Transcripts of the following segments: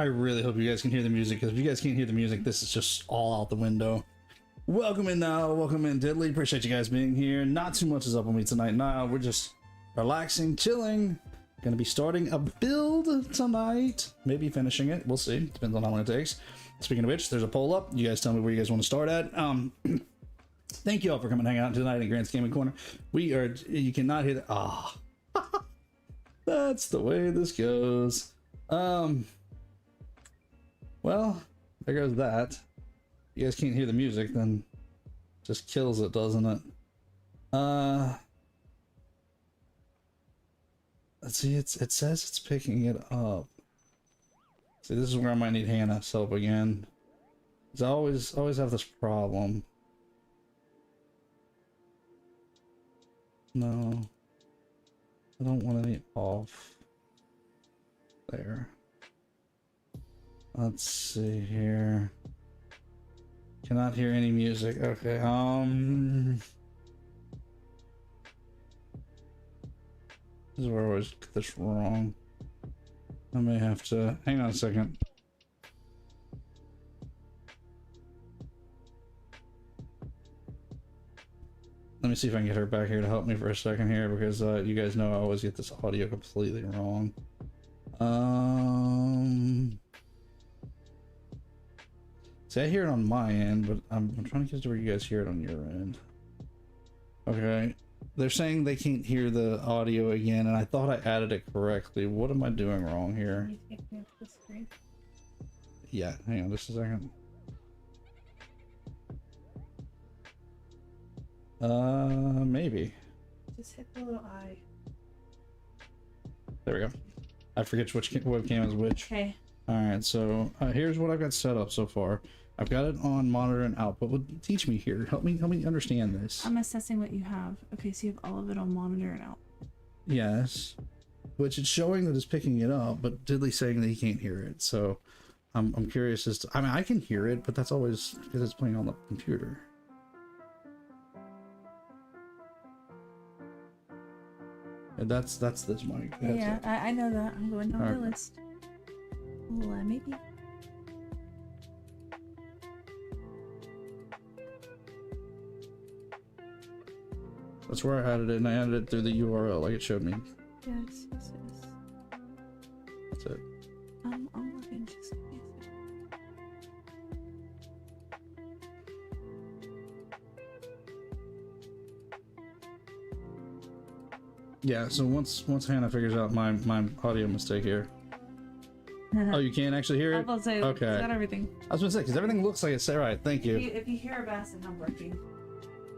I really hope you guys can hear the music, because if you guys can't hear the music, this is just all out the window. Welcome in now, welcome in Diddley. Appreciate you guys being here. Not too much is up on me tonight now. We're just relaxing, chilling. Gonna be starting a build tonight. Maybe finishing it. We'll see. Depends on how long it takes. Speaking of which, there's a poll up. You guys tell me where you guys want to start at. Thank you all for coming and hanging out tonight in Grant's Gaming Corner. We are, you cannot hear the, that's the way this goes. Well, there goes that. You guys can't hear the music, then just kills it, doesn't it? Let's see, it says it's picking it up. See, this is where I might need Hannah's help again. 'Cause I always have this problem. No, I don't want any off. There. Let's see here. Cannot hear any music. Okay, this is where I always get this wrong. I may have to hang on a second. Let me see if I can get her back here to help me for a second here, because you guys know I always get this audio completely wrong. See, I hear it on my end, but I'm trying to get to where you guys hear it on your end. Okay, they're saying they can't hear the audio again, and I thought I added it correctly. What am I doing wrong here? Yeah, hang on just a second. Maybe. Just hit the little eye. There we go. I forget which webcam is which. Okay. Alright, so here's what I've got set up so far. I've got it on monitor and output. Well, teach me here. Help me understand this. I'm assessing what you have. Okay, so you have all of it on monitor and output. Yes. Which it's showing that it's picking it up, but Diddley's saying that he can't hear it. So I'm curious as to, I mean, I can hear it, but that's always because it's playing on the computer. And that's this mic. Yeah, I know that. I'm going down the list. Well, maybe. That's where I added it, and I added it through the URL like it showed me. Yes. That's it. I'm looking just in case. Yeah, so once Hannah figures out my audio mistake here. Oh, you can't actually hear it? I was about to say, okay. Is that everything? I was gonna say, because everything looks like it's set right. Thank you. If you hear a bass, then I'm working.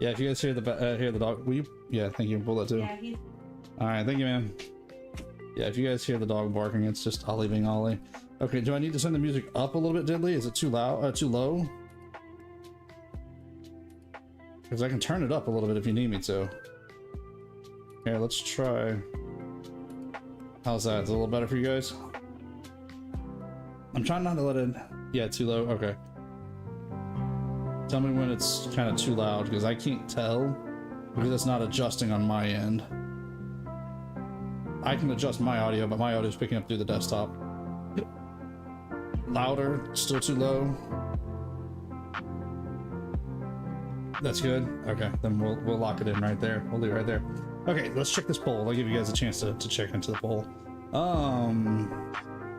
Yeah, if you guys hear the dog, will you? Yeah, thank you. Pull that too. Yeah, he's. All right, thank you, man. Yeah, if you guys hear the dog barking, it's just Ollie being Ollie. Okay, do I need to send the music up a little bit, Diddley? Is it too loud? Too low? Because I can turn it up a little bit if you need me to. Here, let's try. How's that? Is it a little better for you guys? I'm trying not to let it... Yeah, too low? Okay. Tell me when it's kind of too loud, because I can't tell, because it's not adjusting on my end. I can adjust my audio, but my audio is picking up through the desktop. Louder, still too low. That's good. Okay, then we'll lock it in right there. We'll leave it right there. Okay, let's check this poll. I'll give you guys a chance to check into the poll.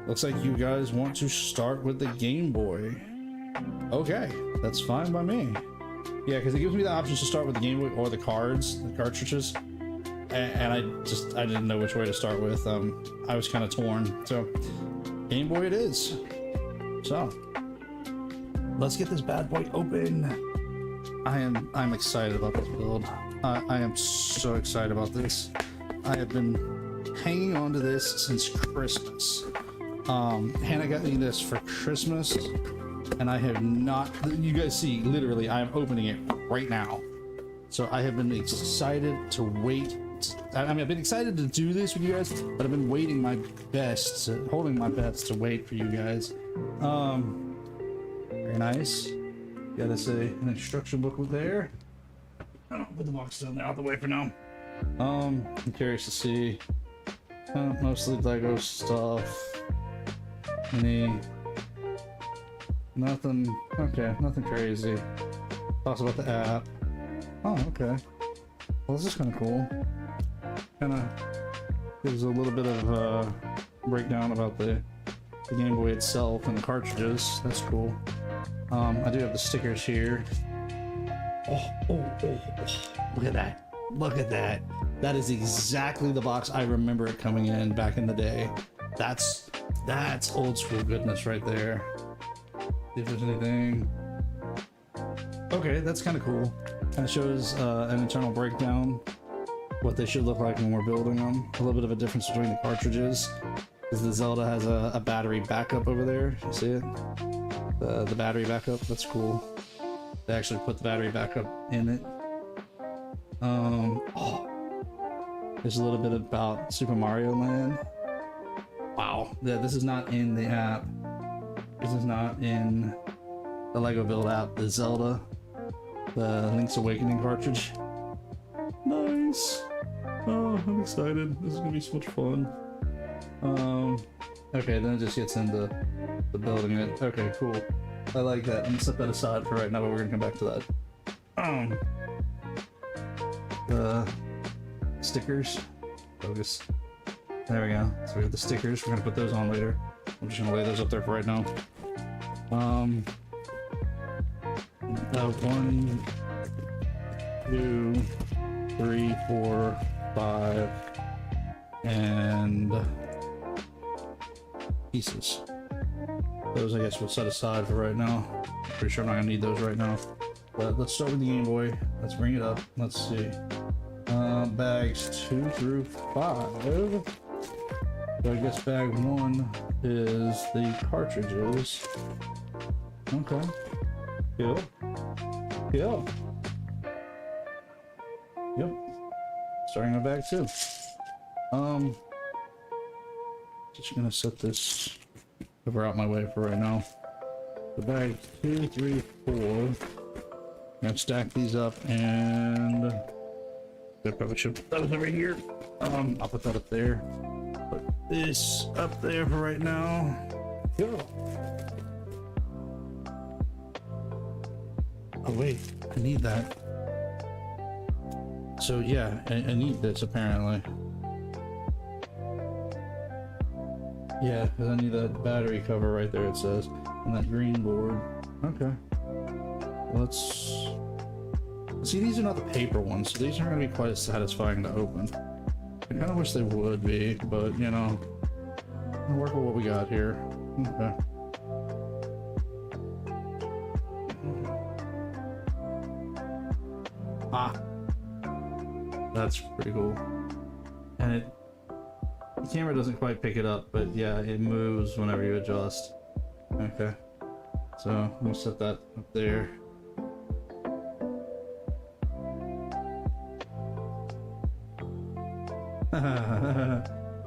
Looks like you guys want to start with the Game Boy. Okay, that's fine by me. Yeah, because it gives me the options to start with the Game Boy or the cartridges. And I didn't know which way to start with. I was kind of torn. So, Game Boy it is. So, let's get this bad boy open. I'm excited about this build. I am so excited about this. I have been hanging on to this since Christmas. Hannah got me this for Christmas, and I have not. You guys see, literally, I am opening it right now. So I have been excited to wait. I mean, I've been excited to do this with you guys, but I've been waiting my best, holding my best to wait for you guys. Very nice. Got us an instruction booklet there. I'll put the box down there out the way for now. I'm curious to see mostly Lego stuff. Any Nothing. Okay, nothing crazy. Talks about the app. Oh, okay. Well, this is kind of cool. Kind of gives a little bit of breakdown about the Game Boy itself and the cartridges. That's cool. I do have the stickers here. Oh, look at that. Look at that. That is exactly the box I remember it coming in back in the day. That's old school goodness right there. See if there's anything. Okay, that's kind of cool. Kind of shows an internal breakdown, what they should look like when we're building them. A little bit of a difference between the cartridges, because the Zelda has a battery backup over there. You see it? The battery backup. That's cool. They actually put the battery backup in it. Oh, there's a little bit about Super Mario Land. Wow. Yeah, this is not in the app. This is not in the Lego Build app. The Zelda, the Link's Awakening cartridge. Nice. Oh, I'm excited. This is gonna be so much fun. Okay, then it just gets into the building it. Okay, cool. I like that. I'm gonna set that aside for right now, but we're gonna come back to that. The stickers. Focus. There we go. So we have the stickers. We're gonna put those on later. I'm just gonna lay those up there for right now. 1, 2, 3, 4, 5, and pieces. Those I guess we'll set aside for right now. Pretty sure I'm not gonna need those right now. But let's start with the Game Boy. Let's bring it up. Let's see. Bags 2 through 5. So I guess bag 1 is the cartridges. Okay. Yep. Yep. Yep. Starting with bag 2. Just gonna set this over out my way for right now. The bag 2, 3, 4. I'm gonna stack these up, and I probably should put those over here. I'll put that up there. Put this up there for right now. Go. Oh wait, I need that. So yeah, I need this apparently. Yeah, because I need that battery cover right there, it says. And that green board. Okay. Let's... See, these are not the paper ones, so these aren't going to be quite as satisfying to open. I kind of wish they would be, but, you know, we'll work with what we got here. Okay. Ah! That's pretty cool. And the camera doesn't quite pick it up, but yeah, it moves whenever you adjust. Okay. So, I'm gonna set that up there.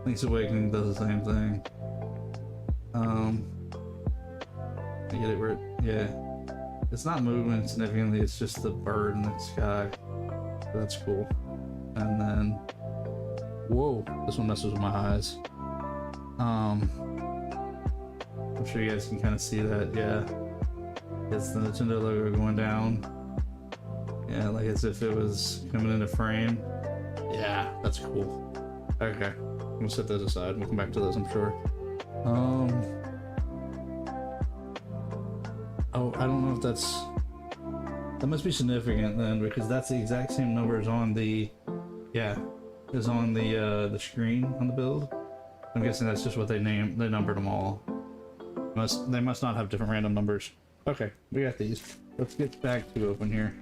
Link's Awakening does the same thing. I get it where it, yeah. It's not moving significantly, it's just the bird in the sky. So that's cool. And then, whoa, this one messes with my eyes. I'm sure you guys can kind of see that, yeah. It's the Nintendo logo going down. Yeah, like as if it was coming into frame. Yeah, that's cool. Okay, I'm gonna set those aside. We'll come back to those, I'm sure. Oh, I don't know if that must be significant then, because that's the exact same number as on the, yeah, is on the screen on the build. I'm guessing that's just what they numbered them all. They must not have different random numbers. Okay, we got these. Let's get back to open here.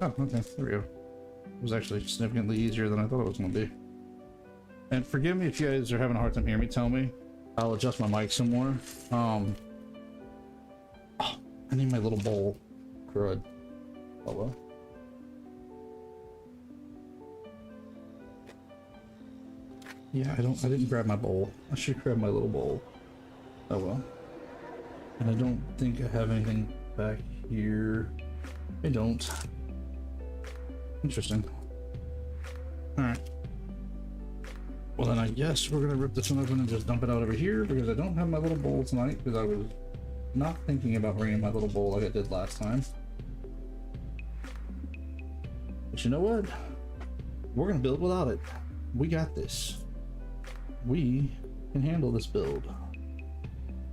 Oh, okay, there we go. It was actually significantly easier than I thought it was going to be. And forgive me if you guys are having a hard time hearing me, tell me. I'll adjust my mic some more. Oh, I need my little bowl. Crud. Oh well. Yeah, I didn't grab my bowl. I should grab my little bowl. Oh well. And I don't think I have anything back here. I don't. Interesting. Alright. Well, then I guess we're gonna rip this one open and just dump it out over here because I don't have my little bowl tonight because I was not thinking about bringing my little bowl like I did last time. But you know what? We're gonna build without it. We got this. We can handle this build.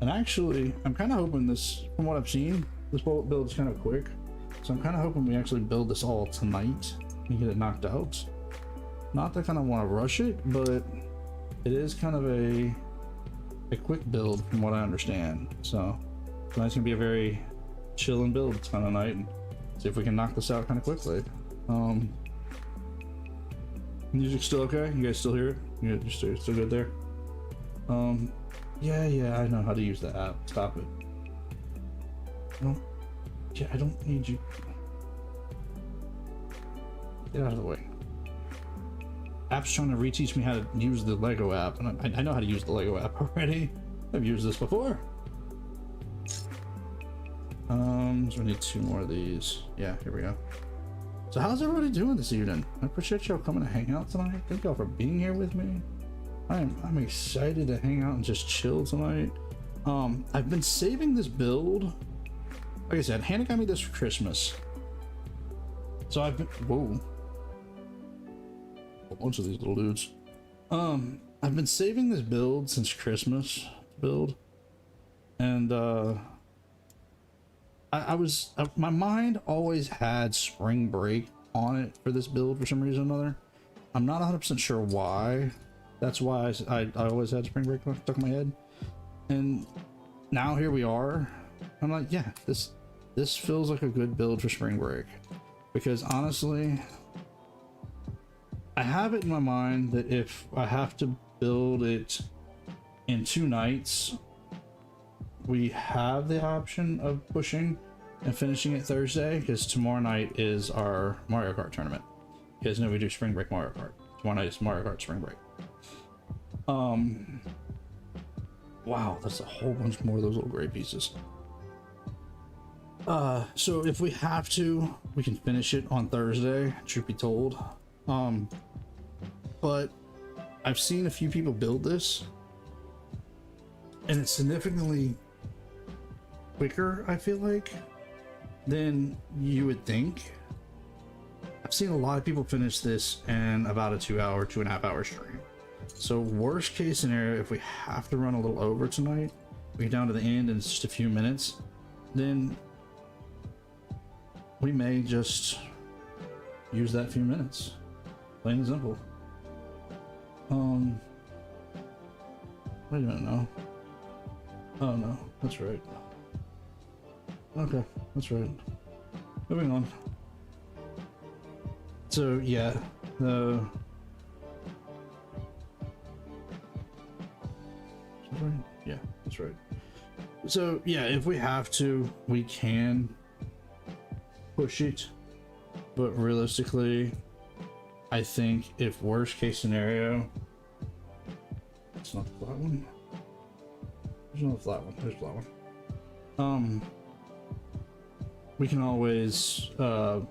And actually, I'm kind of hoping this, from what I've seen, this build is kind of quick. So I'm kind of hoping we actually build this all tonight and get it knocked out. Not that I kind of want to rush it, but it is kind of a quick build from what I understand. So tonight's gonna be a very chilling build kind of night, and see if we can knock this out kind of quickly. Music still okay? You guys still hear it? You're still good there? Yeah, I know how to use the app. Stop it. I don't need you. Get out of the way. App's trying to reteach me how to use the Lego app, and I know how to use the Lego app already. I've used this before. So we need 2 more of these. Yeah, here we go. So how's everybody doing this evening? I appreciate y'all coming to hang out tonight. Thank y'all for being here with me. I'm excited to hang out and just chill tonight. I've been saving this build. Like I said, Hannah got me this for Christmas. So I've been, whoa. A bunch of these little dudes. I've been saving this build since Christmas build. And my mind always had Spring Break on it for this build for some reason or another. I'm not 100% sure why. That's why I always had Spring Break stuck in my head. And now here we are. I'm like, yeah, this feels like a good build for Spring Break. Because honestly, I have it in my mind that if I have to build it in 2 nights, we have the option of pushing and finishing it Thursday, because tomorrow night is our Mario Kart tournament. You guys know we do Spring Break Mario Kart. Tomorrow night is Mario Kart Spring Break. Wow, that's a whole bunch more of those little gray pieces. So if we have to, we can finish it on Thursday, truth be told. But I've seen a few people build this, and it's significantly quicker, I feel like, than you would think. I've seen a lot of people finish this in about a 2.5 hour stream. So worst case scenario, if we have to run a little over tonight, we get down to the end and it's just a few minutes, then we may just use that few minutes. Plain and simple. Wait a minute, no. Oh no, that's right. Okay, that's right. Moving on. So yeah, yeah, that's right. So yeah, if we have to, we can push it, but realistically, I think if worst case scenario, it's not the flat one. There's no flat one. There's a flat one. We can always stay a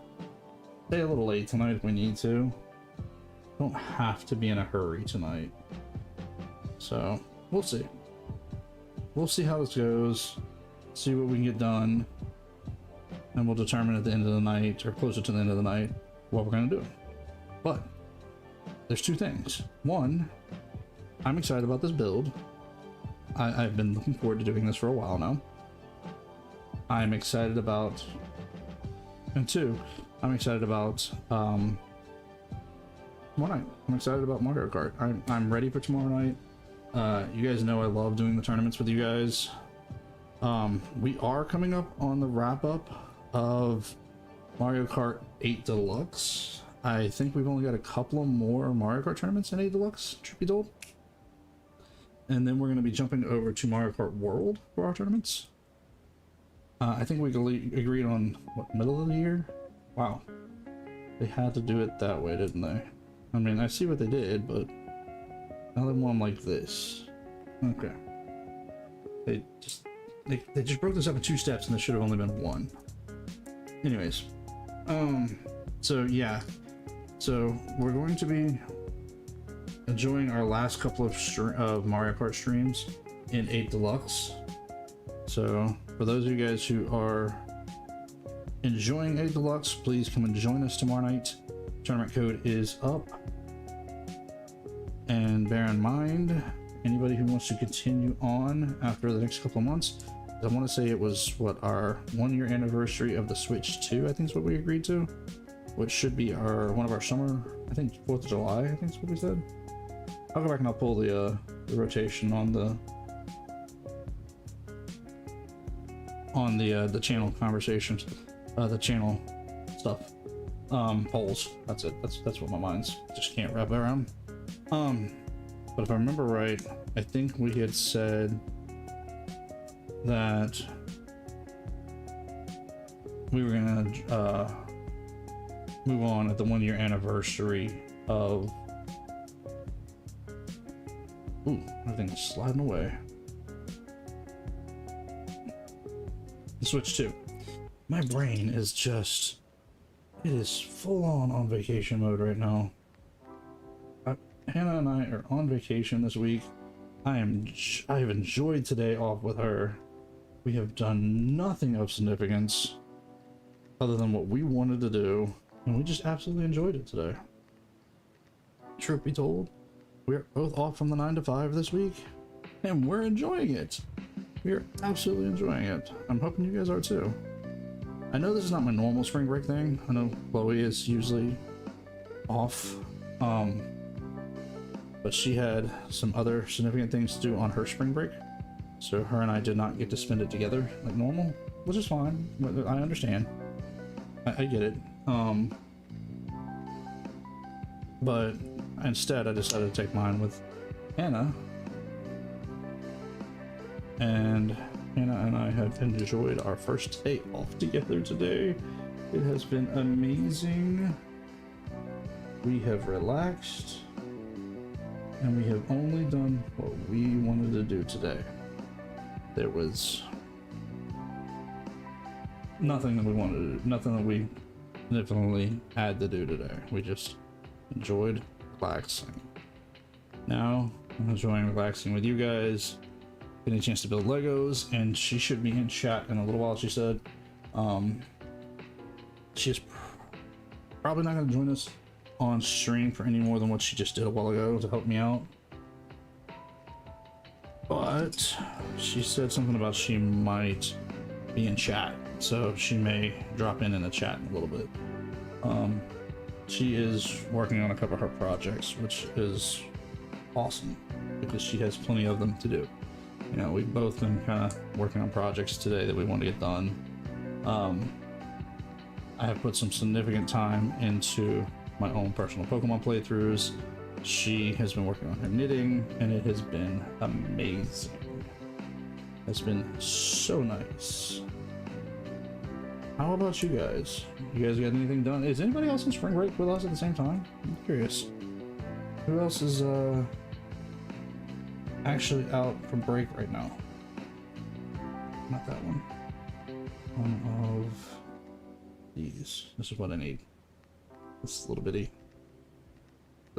little late tonight if we need to. Don't have to be in a hurry tonight. So we'll see. We'll see how this goes. See what we can get done, and we'll determine at the end of the night, or closer to the end of the night, what we're gonna do. But there's 2 things. One, I'm excited about this build. I've been looking forward to doing this for a while now. I'm excited about, and 2, I'm excited about tomorrow night. I'm excited about Mario Kart. I'm ready for tomorrow night. You guys know I love doing the tournaments with you guys. We are coming up on the wrap up of Mario Kart 8 Deluxe. I think we've only got a couple of more Mario Kart tournaments in 8 Deluxe, truth be told. And then we're going to be jumping over to Mario Kart World for our tournaments. I think we agreed on, what, middle of the year? Wow. They had to do it that way, didn't they? I mean, I see what they did, but now they want them like this. Okay. They just broke this up in 2 steps, and there should have only been 1. Anyways. So yeah. So we're going to be enjoying our last couple of Mario Kart streams in 8 Deluxe. So for those of you guys who are enjoying 8 Deluxe, please come and join us tomorrow night. Tournament code is up. And bear in mind, anybody who wants to continue on after the next couple of months, I want to say it was what, our 1-year anniversary of the Switch 2, I think is what we agreed to, which should be one of our summer, I think 4th of July, I think is what we said. I'll go back and I'll pull the rotation on the channel conversations, the channel stuff, polls. That's it. That's what my mind's just can't wrap around. But if I remember right, I think we had said that we were gonna move on at the 1-year anniversary of. Ooh, everything's sliding away. The Switch 2. My brain is just, it is full on vacation mode right now. Hannah and I are on vacation this week. I have enjoyed today off with her. We have done nothing of significance other than what we wanted to do, and we just absolutely enjoyed it today. Truth be told, we're both off from the 9 to 5 this week, and we're enjoying it. We are absolutely enjoying it. I'm hoping you guys are too. I know this is not my normal spring break thing. I know Chloe is usually off, but she had some other significant things to do on her spring break, so her and I did not get to spend it together like normal, which is fine. I understand. I get it. But instead I decided to take mine with Hannah, and Hannah and I have enjoyed our first day off together today. It has been amazing. We have relaxed, and we have only done what we wanted to do today. There was nothing that we wanted to do, nothing that we definitely had to do today. We just enjoyed relaxing. Now I'm enjoying relaxing with you guys, getting a chance to build Legos, and she should be in chat in a little while, she said. She's probably not going to join us on stream for any more than what she just did a while ago to help me out, but she said something about she might be in chat, so she may drop in the chat in a little bit. She is working on a couple of her projects, which is awesome because she has plenty of them to do. You know, we've both been kind of working on projects today that we want to get done. I have put some significant time into my own personal Pokemon playthroughs. She has been working on her knitting, and it has been amazing. It's been so nice. How about you guys? You guys got anything done? Is anybody else in spring break with us at the same time? I'm curious. Who else is actually out for break right now? Not that one. One of these. This is what I need. This little bitty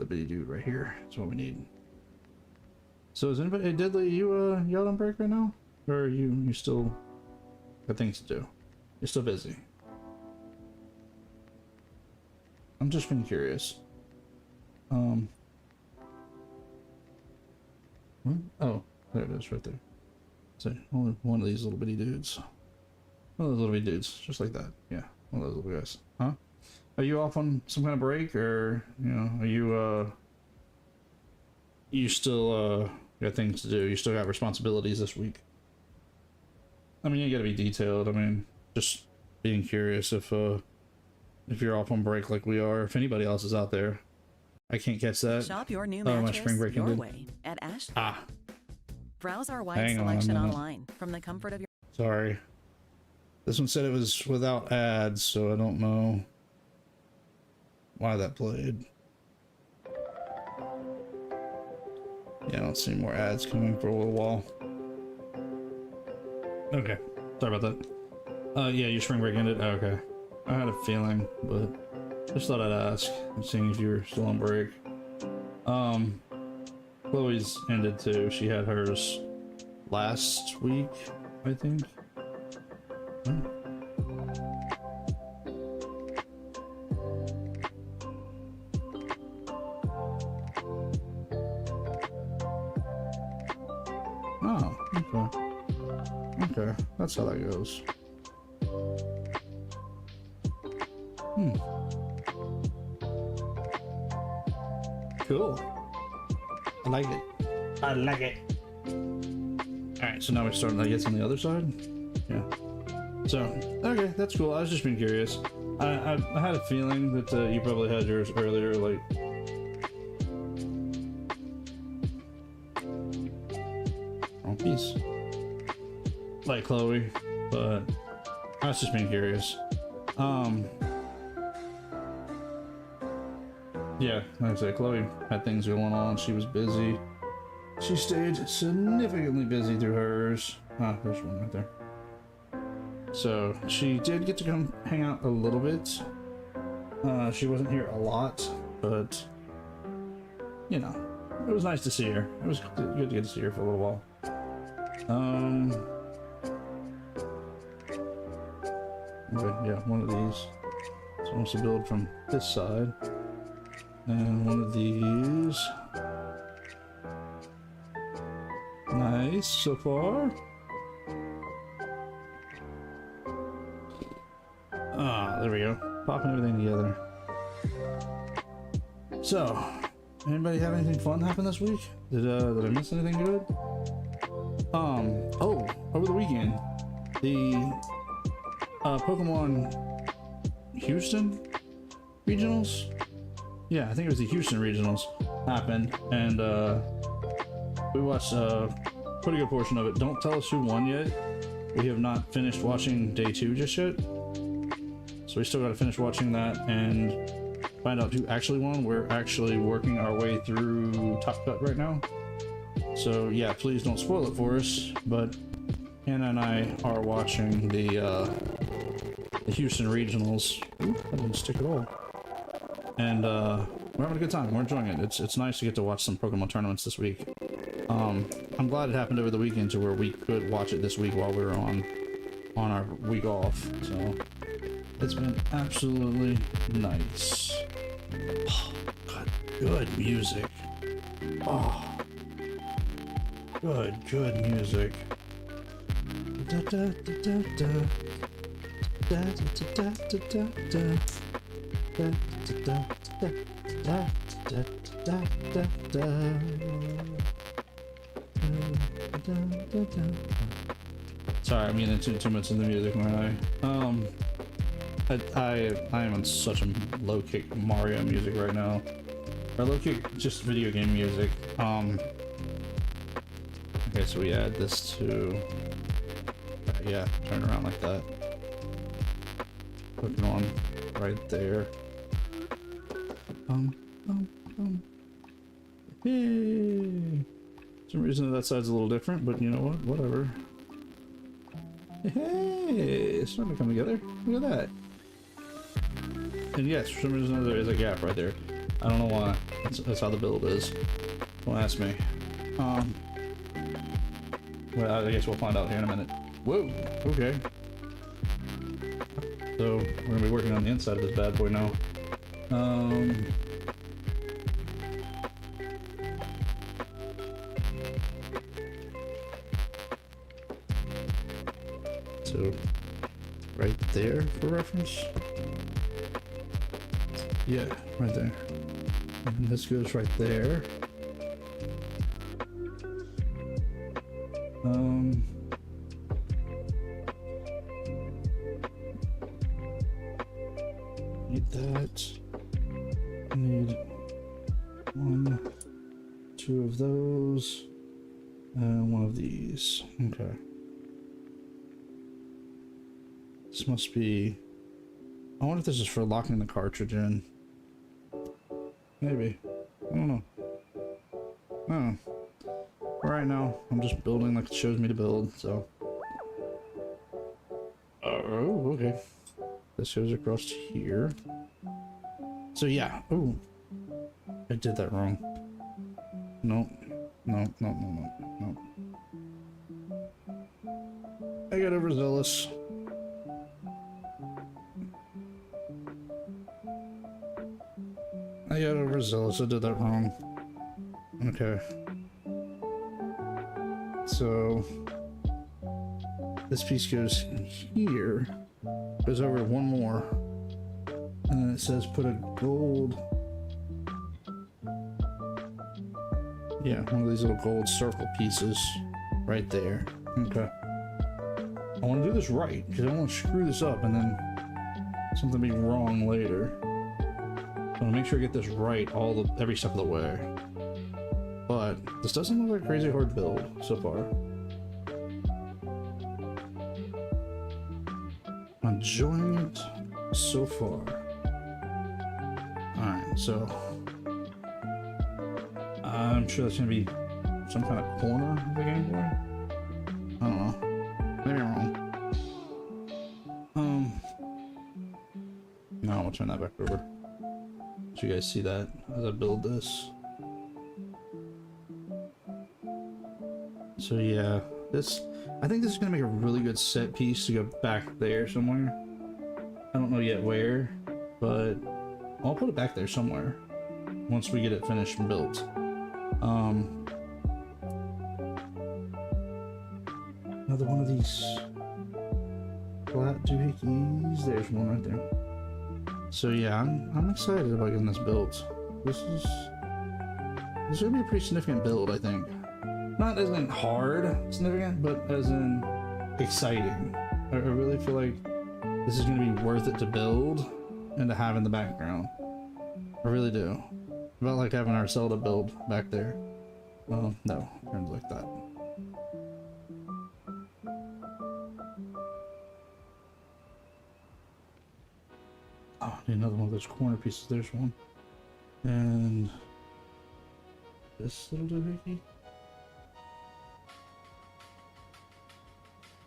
dude right here is what we need. So is anybody, hey Diddley, you out on break right now? Or are you still got things to do? You're still busy? I'm just being curious. Oh, there it is right there. So only one of these little bitty dudes. One of those little bitty dudes, just like that. Yeah, one of those little guys. Huh? Are you off on some kind of break, or are you still got things to do? You still got responsibilities this week? I mean, you gotta be detailed. I mean, just being curious if you're off on break like we are, if anybody else is out there. I can't catch that. Shop your new my mattress spring break your ended. way at Ash. Ah, Browse our wide hang on a selection minute. online from the comfort of your. Sorry. This one said it was without ads, so I don't know why that played. Yeah, I don't see more ads coming for a little while. Okay, sorry about that. Yeah, your spring break ended? Okay. I had a feeling, but just thought I'd ask. I'm seeing if you're still on break. Chloe's ended too. She had hers last week, I think. Oh. Oh, okay. Okay, that's how that goes. Hmm. Cool. I like it. I like it. Alright, so now we're starting, I guess, on the other side? Yeah. So, okay, that's cool. I was just being curious. I had a feeling that you probably had yours earlier, like... Wrong piece. Like Chloe, but I was just being curious. Yeah, like I said, Chloe had things going on. She was busy. She stayed significantly busy through hers. Ah, there's one right there. So she did get to come hang out a little bit. She wasn't here a lot, but you know, it was nice to see her. It was good to get to see her for a little while. Okay, yeah, one of these. So I want to build from this side. And one of these. Nice so far. Ah, there we go. Popping everything together. So, anybody have anything fun happen this week? Did I miss anything good? Oh, over the weekend, the Pokemon Houston regionals. Yeah, I think it was the Houston regionals happened, and we watched a pretty good portion of it. Don't tell us who won yet. We have not finished watching day 2 just yet, so we still got to finish watching that and find out who actually won. We're actually working our way through Top Cut right now, so yeah, please don't spoil it for us. But Hannah and I are watching the Houston regionals. Ooh, that didn't stick at all. And we're having a good time. We're enjoying it. It's nice to get to watch some Pokemon tournaments this week. I'm glad it happened over the weekend to where we could watch it this week while we were on our week off. So it's been absolutely nice. Oh, God, good music. Oh, good music. Da, da, da, da, da. Da, da, da, da, da, da. Da, da, da, da, da, da, da, da. Sorry, I'm getting too much of the music, man. I am on such a low kick Mario music right now. Or low kick just video game music. Okay, so we add this to yeah, turn around like that. Put it on right there. Hey. For some reason that side's a little different, but you know what? Whatever. Hey, it's starting to come together. Look at that. And yes, for some reason there is a gap right there. I don't know why. That's how the build is. Don't ask me. Well, I guess we'll find out here in a minute. Whoa. Okay. So we're gonna be working on the inside of this bad boy now. So right there for reference. Yeah, right there. And this goes right there. Need that. Need 1, 2 of those, and 1 of these. Okay. This must be... I wonder if this is for locking the cartridge in. Maybe. I don't know. Oh. Right now, I'm just building like it shows me to build, so... Oh, okay. This goes across here. So yeah. Oh, I did that wrong. Nope. No, no, no, no, no. I got overzealous. I got overzealous. I did that wrong. Okay. So this piece goes here, goes over one more, and then it says put a gold. Yeah, one of these little gold circle pieces right there. Okay. I want to do this right because I don't want to screw this up and then something be wrong later. So I want to make sure I get this right every step of the way. But this doesn't look like a crazy hard build so far. I'm enjoying it so far. Alright, so I'm sure that's gonna be some kind of corner of the Game Boy. I don't know. Maybe I'm wrong. No, I'll turn that back over so you guys see that as I build this. So yeah, I think this is gonna make a really good set piece to go back there somewhere. I don't know yet where, but I'll put it back there somewhere once we get it finished and built. Another one of these flat doohickeys. There's one right there. So yeah, I'm excited about getting this built. This is gonna be a pretty significant build, I think. Not as in hard significant, but as in exciting. I really feel like this is gonna be worth it to build and to have in the background. I really do. About like having our Zelda build back there. Well, no, turns like that. Oh, I need another one of those corner pieces. There's one. And this little doohickey.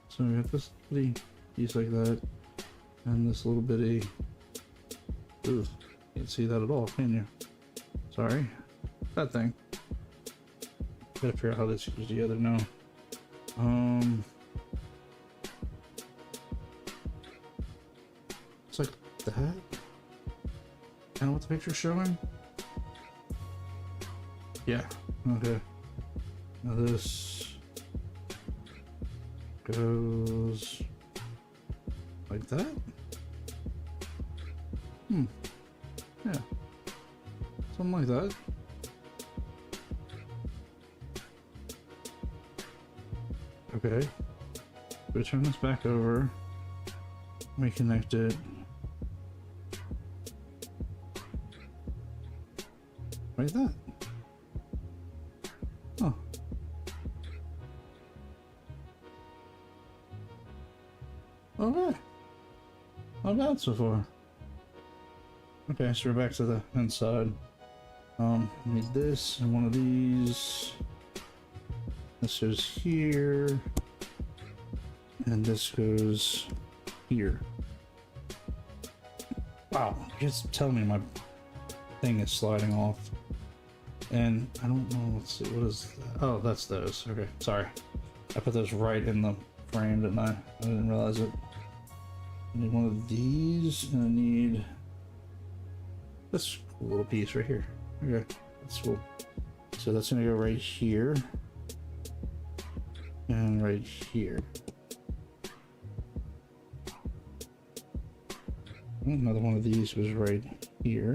So we got this bitty piece like that, and this little bitty. Ooh, can't see that at all, can you? Sorry, that thing. Gotta figure out how this goes together now. It's like that. Kind of what the picture's showing. Yeah. Okay. Now this goes like that. Yeah. Something like that. Okay. We turn this back over. Reconnect it. Like that. Oh. Okay. Not bad so far. Okay, so we're back to the inside. Need this and one of these. This goes here. And this goes here. Wow, just tell me my thing is sliding off. And I don't know, let's see, what is that? Oh, that's those. Okay, sorry. I put those right in the frame, didn't I? I didn't realize it. I need one of these, and I need this cool little piece right here. Okay, that's cool. So that's gonna go right here. And right here. Another one of these was right here.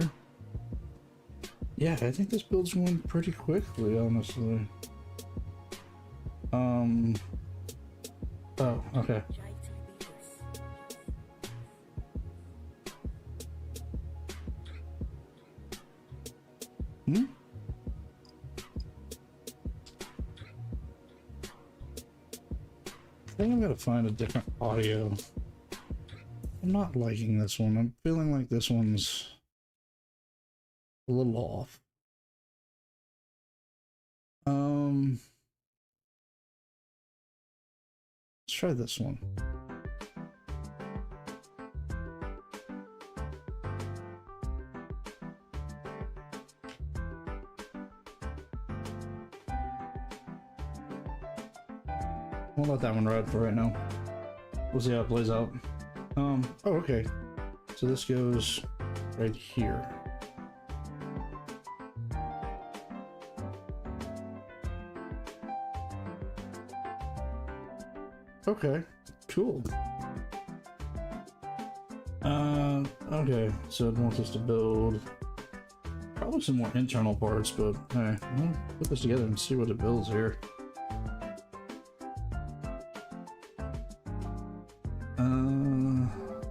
Yeah, I think this build's going pretty quickly, honestly. Oh, okay. I think I'm gonna find a different audio. I'm not liking this one. I'm feeling like this one's a little off. Let's try this one. We'll let that one ride for right now. We'll see how it plays out. Oh, okay. So this goes right here. Okay, cool. Okay, so it wants us to build probably some more internal parts, but hey, we'll put this together and see what it builds here.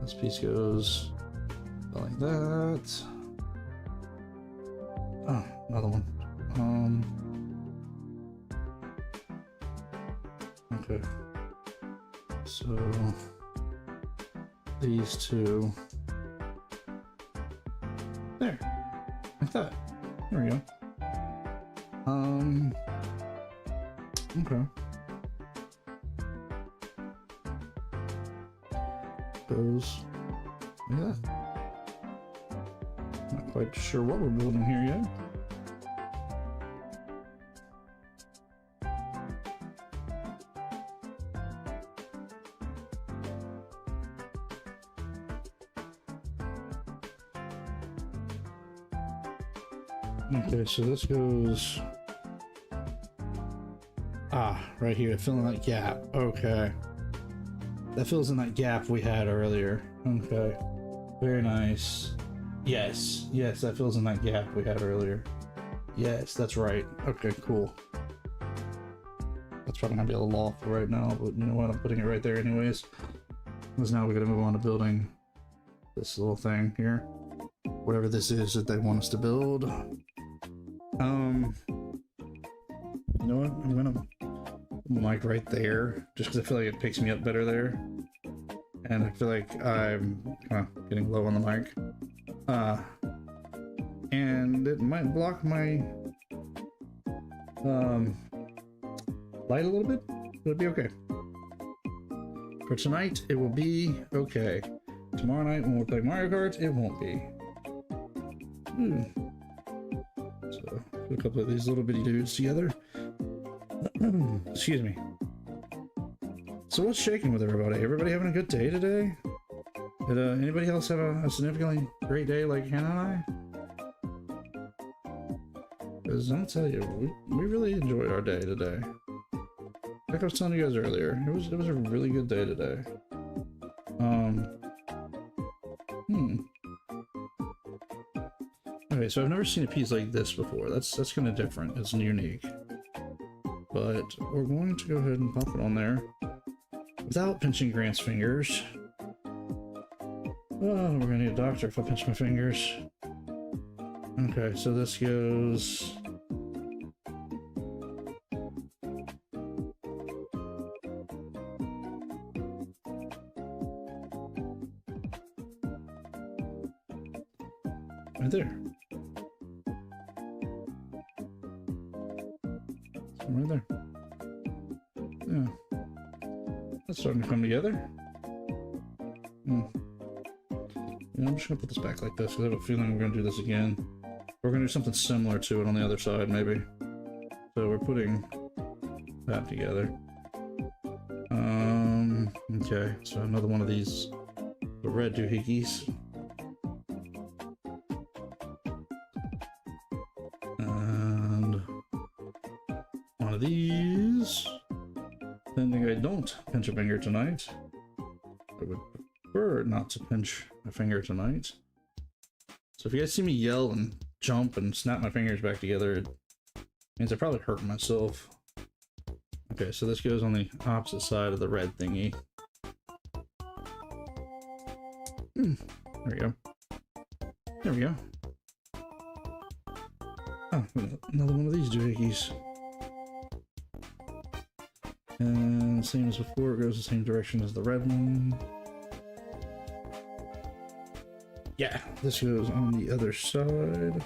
This piece goes like that. Oh, another one. Okay. So these two there, like that. There we go. Okay. Goes like that. Not quite sure what we're building here yet. Okay, so this goes right here, filling that gap. Okay, that fills in that gap we had earlier. Okay, very nice. Yes, that fills in that gap we had earlier. Yes, that's right. Okay, cool. That's probably gonna be a little off right now, but you know what, I'm putting it right there anyways, because now we're gonna move on to building this little thing here, whatever this is that they want us to build. You know what? I'm gonna put my mic right there, just because I feel like it picks me up better there, and I feel like I'm getting low on the mic, and it might block my light a little bit, but it'll be okay. For tonight, it will be okay. Tomorrow night, when we play Mario Kart, it won't be. So, put a couple of these little bitty dudes together. Excuse me. So what's shaking with everybody? Everybody having a good day today? Did anybody else have a significantly great day like Hannah and I? Because I'll tell you, we really enjoyed our day today. Like I was telling you guys earlier, it was a really good day today. Okay, so I've never seen a piece like this before. That's kind of different. It's unique. But we're going to go ahead and pop it on there without pinching Grant's fingers. Oh, we're gonna need a doctor if I pinch my fingers. Okay, so this goes right there. Right there. Yeah. That's starting to come together. Yeah, I'm just gonna put this back like this because I have a feeling we're gonna do this again. We're gonna do something similar to it on the other side, maybe. So we're putting that together. Okay, so another one of these, the red doohickeys. And one of these. Then I don't pinch a finger tonight. I would prefer not to pinch my finger tonight. So if you guys see me yell and jump and snap my fingers back together, it means I probably hurt myself. Okay, so this goes on the opposite side of the red thingy. There we go. There we go. Oh, another one of these doohickeys. And same as before, it goes the same direction as the red one. Yeah, this goes on the other side.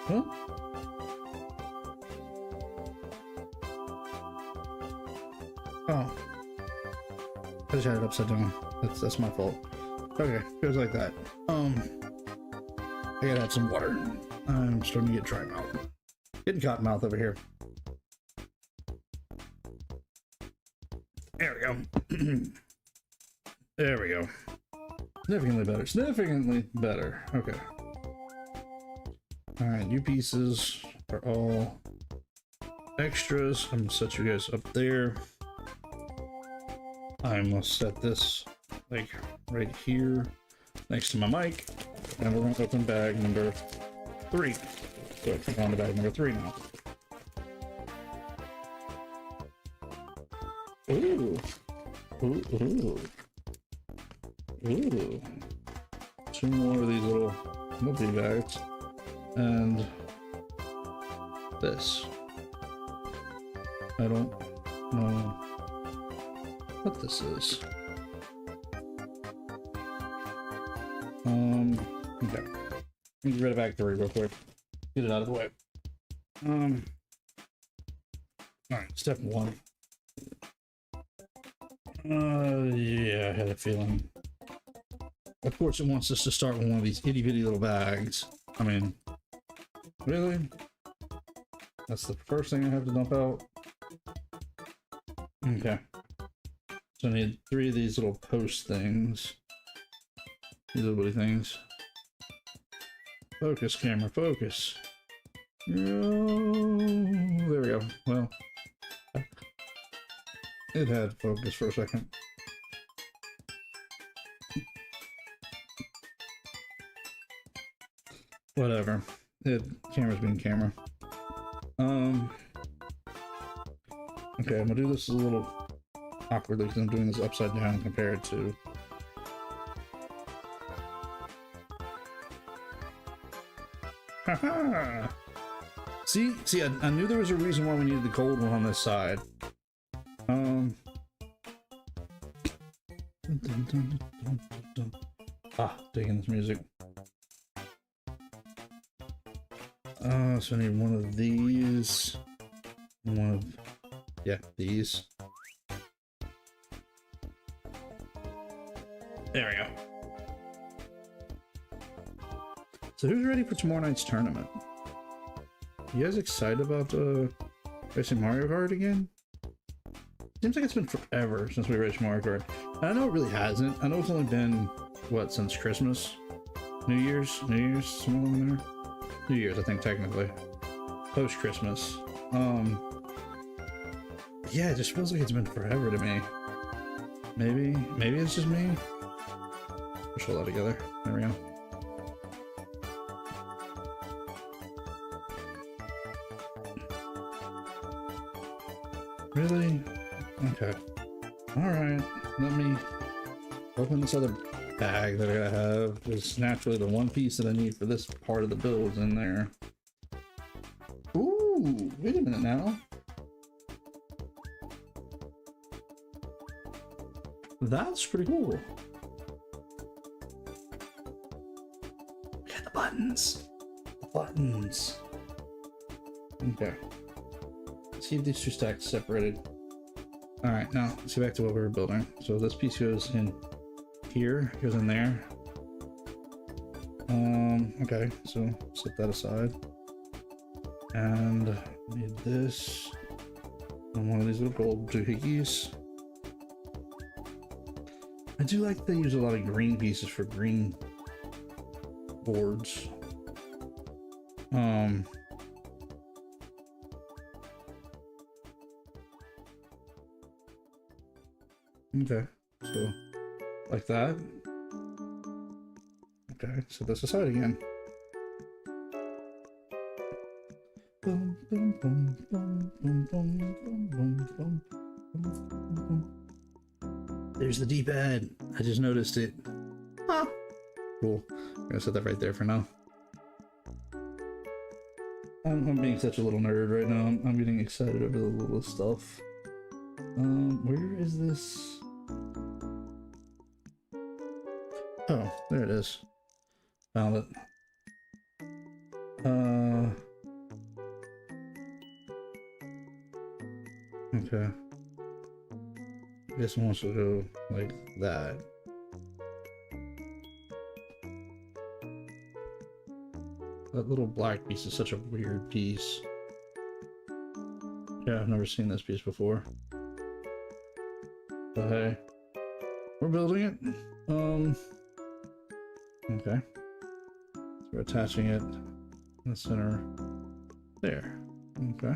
Huh? Oh. I just had it upside down. That's my fault. Okay, goes like that. I gotta have some water. I'm starting to get dry mouth. Getting cotton mouth over here. There we go. There we go. Significantly better. Significantly better. Okay. Alright, you pieces are all extras. I'm gonna set you guys up there. I'm gonna set this like right here next to my mic. And we're gonna open bag number 3. So we're on to bag number 3 now. Ooh. Ooh, ooh. Ooh. 2 more of these little multi bags. And this. I don't know what this is. Okay. Let me get rid of bag 3 real quick. Get it out of the way. Alright, step 1. Yeah, I had a feeling. Of course it wants us to start with one of these itty bitty little bags. I mean, really? That's the first thing I have to dump out? Okay. So I need 3 of these little post things. These little bitty things. Focus, camera, focus. Oh, there we go. Well, it had focus for a second. Whatever. Camera's being camera. Okay, I'm gonna do this a little awkwardly because I'm doing this upside down compared to. Haha! See, I knew there was a reason why we needed the cold one on this side. Digging this music. So I need one of these. One of, yeah, these. There we go. So who's ready for tomorrow night's tournament? You guys excited about racing Mario Kart again? Seems like it's been forever since we raced Mario Kart. And I know it really hasn't. I know it's only been, what, since Christmas? New Year's, somewhere along there? New Year's, I think, technically. Post-Christmas. Yeah, it just feels like it's been forever to me. Maybe it's just me. Push all that together. There we go. Really? Okay. Alright. Let me open this other bag that I gotta have. Because naturally the one piece that I need for this part of the build is in there. Ooh, wait a minute now. That's pretty cool. Look at the buttons. The buttons. Okay. Let's see if these 2 stacks separated. Alright, now let's get back to what we were building. So this piece goes in here, goes in there. Okay, so set that aside. And I need this. And one of these little gold doohickeys. I do like they use a lot of green pieces for green boards. Okay, so like that. Okay, set this aside again. Boom, boom, boom, boom, boom, boom, boom, boom, boom, boom. There's the D-pad. I just noticed it. Ah, cool. I'm gonna set that right there for now. I'm being such a little nerd right now. I'm getting excited over the little stuff. Where is this? Oh, there it is. Found it. Okay. This one wants to go like that. that little black piece is such a weird piece. Yeah, I've never seen this piece before. But hey, we're building it. Okay. So we're attaching it in the center there. Okay.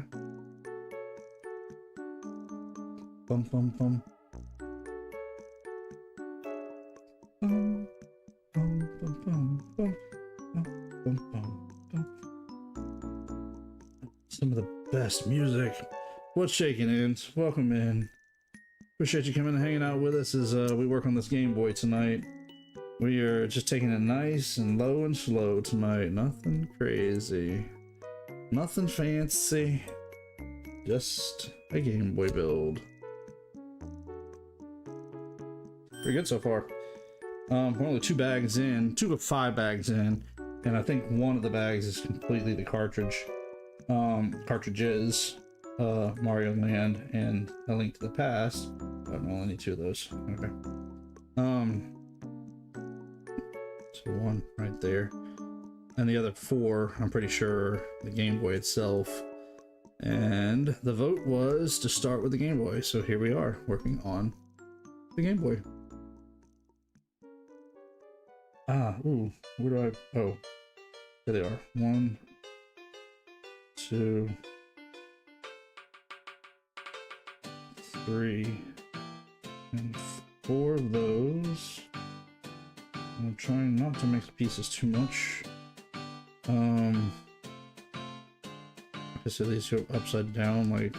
Bum bum bum. Bum bum bum bum bum bum bum bum. Some of the best music. What's shaking, Int? Welcome in. Appreciate you coming and hanging out with us as we work on this Game Boy tonight. We are just taking it nice and low and slow tonight. Nothing crazy. Nothing fancy. Just a Game Boy build. Pretty good so far. We're only 2 bags in. 2 to 5 bags in. And I think one of the bags is completely the cartridge. Cartridges. Mario Land and A Link to the Past. I only need 2 of those. Okay. So 1 right there. And the other 4, I'm pretty sure, the Game Boy itself. And the vote was to start with the Game Boy. So here we are, working on the Game Boy. Ooh, where do I... Oh, there they are. 1, 2... 3 and 4 of those. I'm trying not to make the pieces too much. Okay, so these go upside down like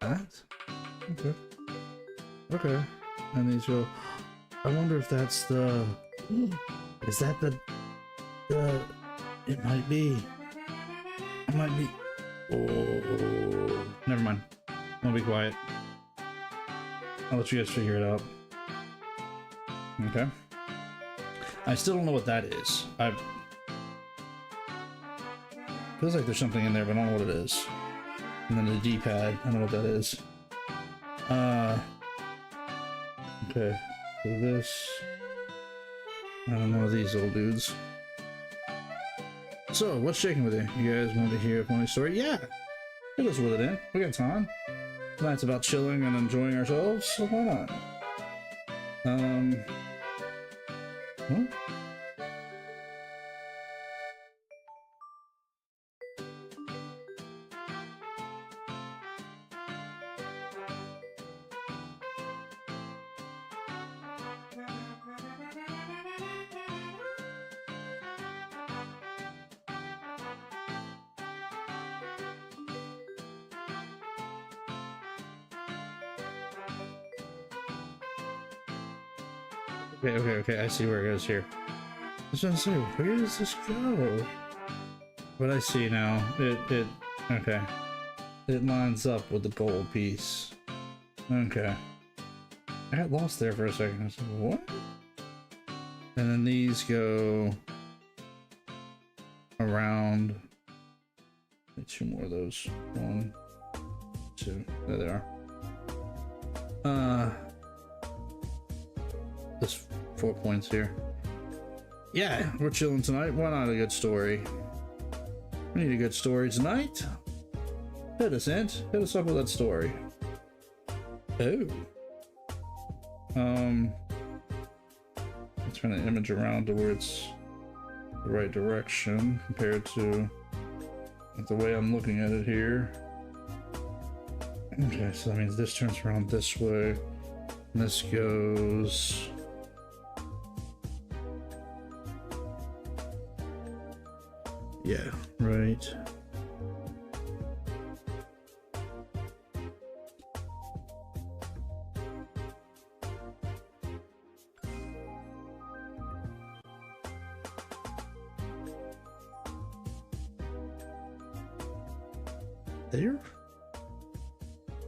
that. Okay. Okay. And these go. I wonder if that's the. Is that the? It might be. It might be. Oh, never mind. I'll be quiet. I'll let you guys figure it out. Okay. I still don't know what that is. Feels like there's something in there, but I don't know what it is. And then the D-pad, I don't know what that is. Okay. So this... I don't know these old dudes. So, what's shaking with you? You guys want to hear a funny story? Yeah! Hit us with it in. We got time. Tonight's about chilling and enjoying ourselves, so why not? What? Okay, I see where it goes here. I was trying to say, where does this go? But I see now. Okay. It lines up with the gold piece. Okay. I got lost there for a second. I was like, what? And then these go around. Need 2 more of those. 1, 2. There they are. There's 4 points here. Yeah, we're chilling tonight. Why not a good story? We need a good story tonight. Hit us, Int. Hit us up with that story. Oh. Let's turn the image around to where it's the right direction compared to the way I'm looking at it here. Okay, so that means this turns around this way. And this goes... Yeah, right. There?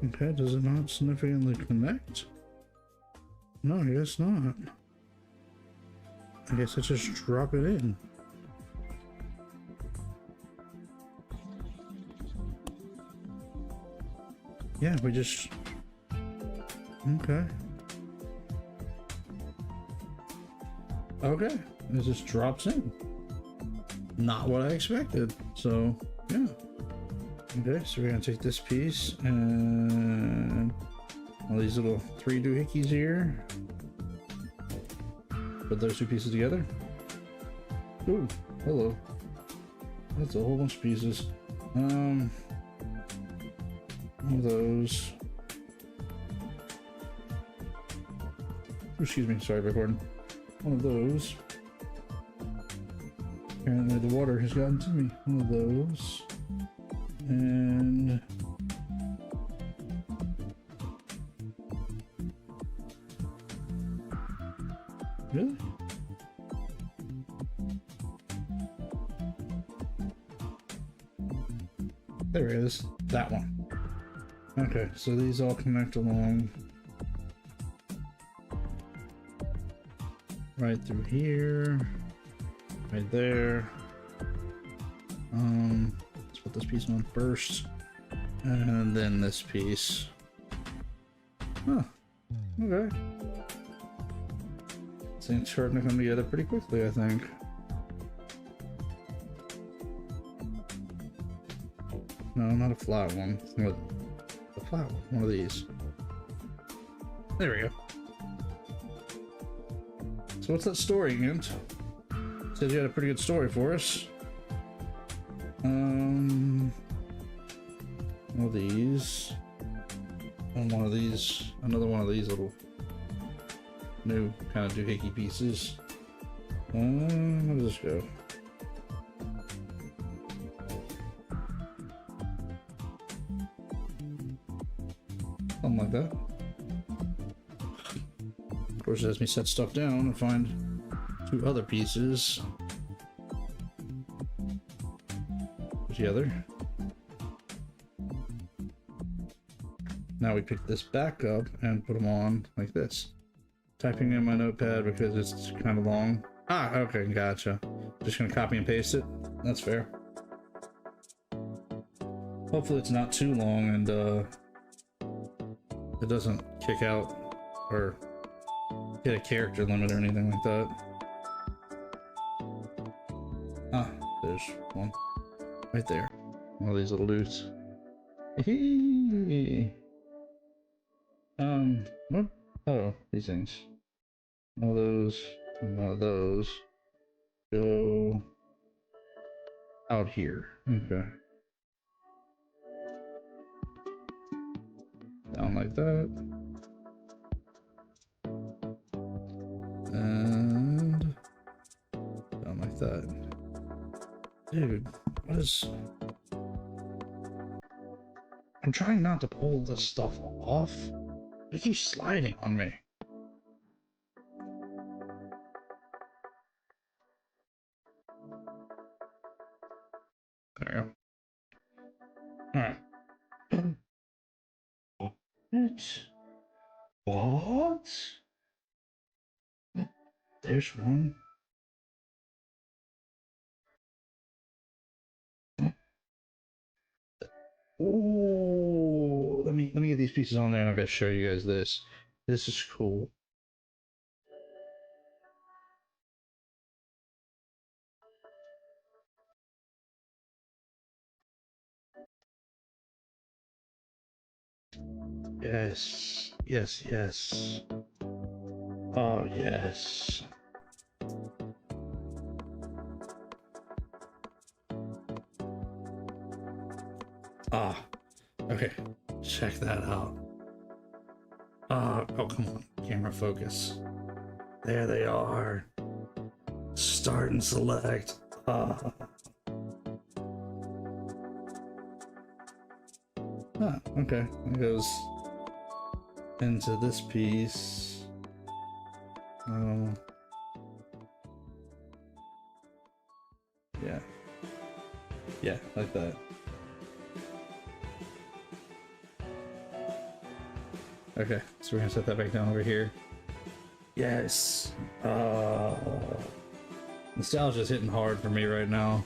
Okay, does it not significantly connect? No, I guess not. I guess I just drop it in. Yeah, we just... Okay. Okay, it just drops in. not what I expected. So yeah. Okay, so we're gonna take this piece and all these little 3 doohickeys here. Put those 2 pieces together. Ooh, hello. That's a whole bunch of pieces. One of those. Excuse me, sorry, recording. One of those. Apparently the water has gotten to me. One of those. And really? There it is. That one. Okay, so these all connect along right through here, right there. Let's put this piece on first, and then this piece. Huh. Okay. Things starting to come together pretty quickly, I think. No, not a flat one. What? A flat one. One of these. There we go. So what's that story, Int? Said you had a pretty good story for us. One of these. And one of these. Another one of these little new kind of doohickey pieces. How does this go? Something like that. Of course, it has me set stuff down and find 2 other pieces together. Now we pick this back up and put them on like this. Typing in my notepad because it's kind of long. Ah, okay, gotcha. Just gonna copy and paste it. That's fair. Hopefully it's not too long and it doesn't kick out or hit a character limit or anything like that. Ah, there's one right there. All these little dudes. What? Oh, these things. One of those, and one of those go out here. Okay. Down like that. And down like that. Dude, what is... I'm trying not to pull this stuff off. It keeps sliding on me. There we go. Alright. What? There's one. Ooh, let me get these pieces on there and I'm gonna show you guys this. This is cool. Yes, yes, yes. Oh, yes. Ah, okay. Check that out. Oh, come on. Camera focus. There they are. Start and select. Ah, okay. It goes into this piece. Oh. Yeah. Yeah, like that. Okay, so we're gonna set that back down over here. Yes. Nostalgia's hitting hard for me right now.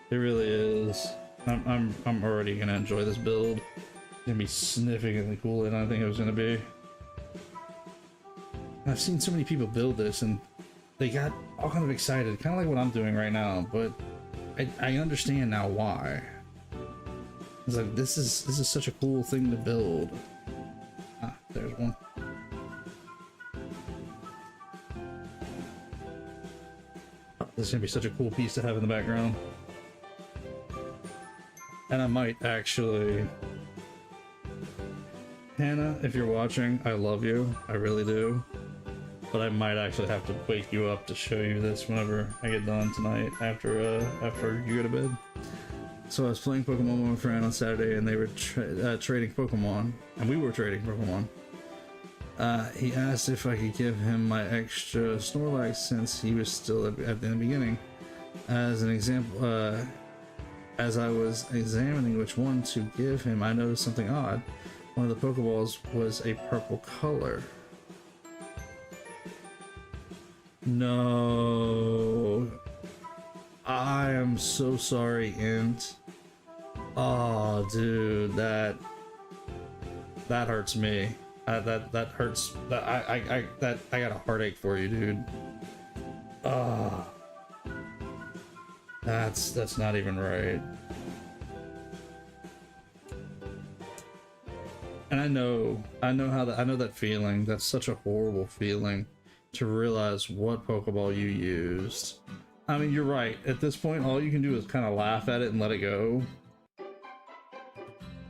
It really is. I'm already gonna enjoy this build. It's gonna be significantly cooler than I think it was gonna be. I've seen so many people build this and they got all kind of excited, kind of like what I'm doing right now, but I understand now why. It's like this is such a cool thing to build. Ah, there's one. This is gonna be such a cool piece to have in the background. And I might actually, Hannah, if you're watching, I love you, I really do. But I might actually have to wake you up to show you this whenever I get done tonight after you go to bed. So I was playing Pokemon with my friend on Saturday, and they were trading Pokemon, and we were trading Pokemon. He asked if I could give him my extra Snorlax since he was still at the beginning. As an example, as I was examining which one to give him, I noticed something odd. One of the Pokeballs was a purple color. No. I am so sorry, Int. Oh, dude, that hurts me. That hurts. I got a heartache for you, dude. Oh, that's not even right. And I know that feeling. That's such a horrible feeling to realize what Pokeball you used. I mean, you're right. At this point, all you can do is kind of laugh at it and let it go.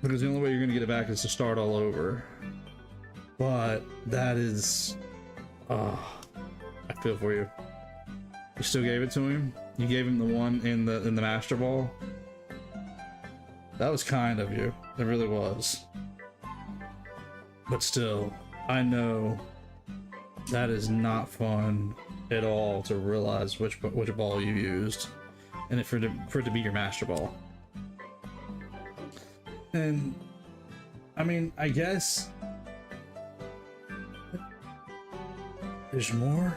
Because the only way you're going to get it back is to start all over. But that is... I feel for you. You still gave it to him? You gave him the one in the Master Ball? That was kind of you. It really was. But still, I know that is not fun at all to realize which ball you used, and for it to be your Master Ball. And I mean, I guess there's more.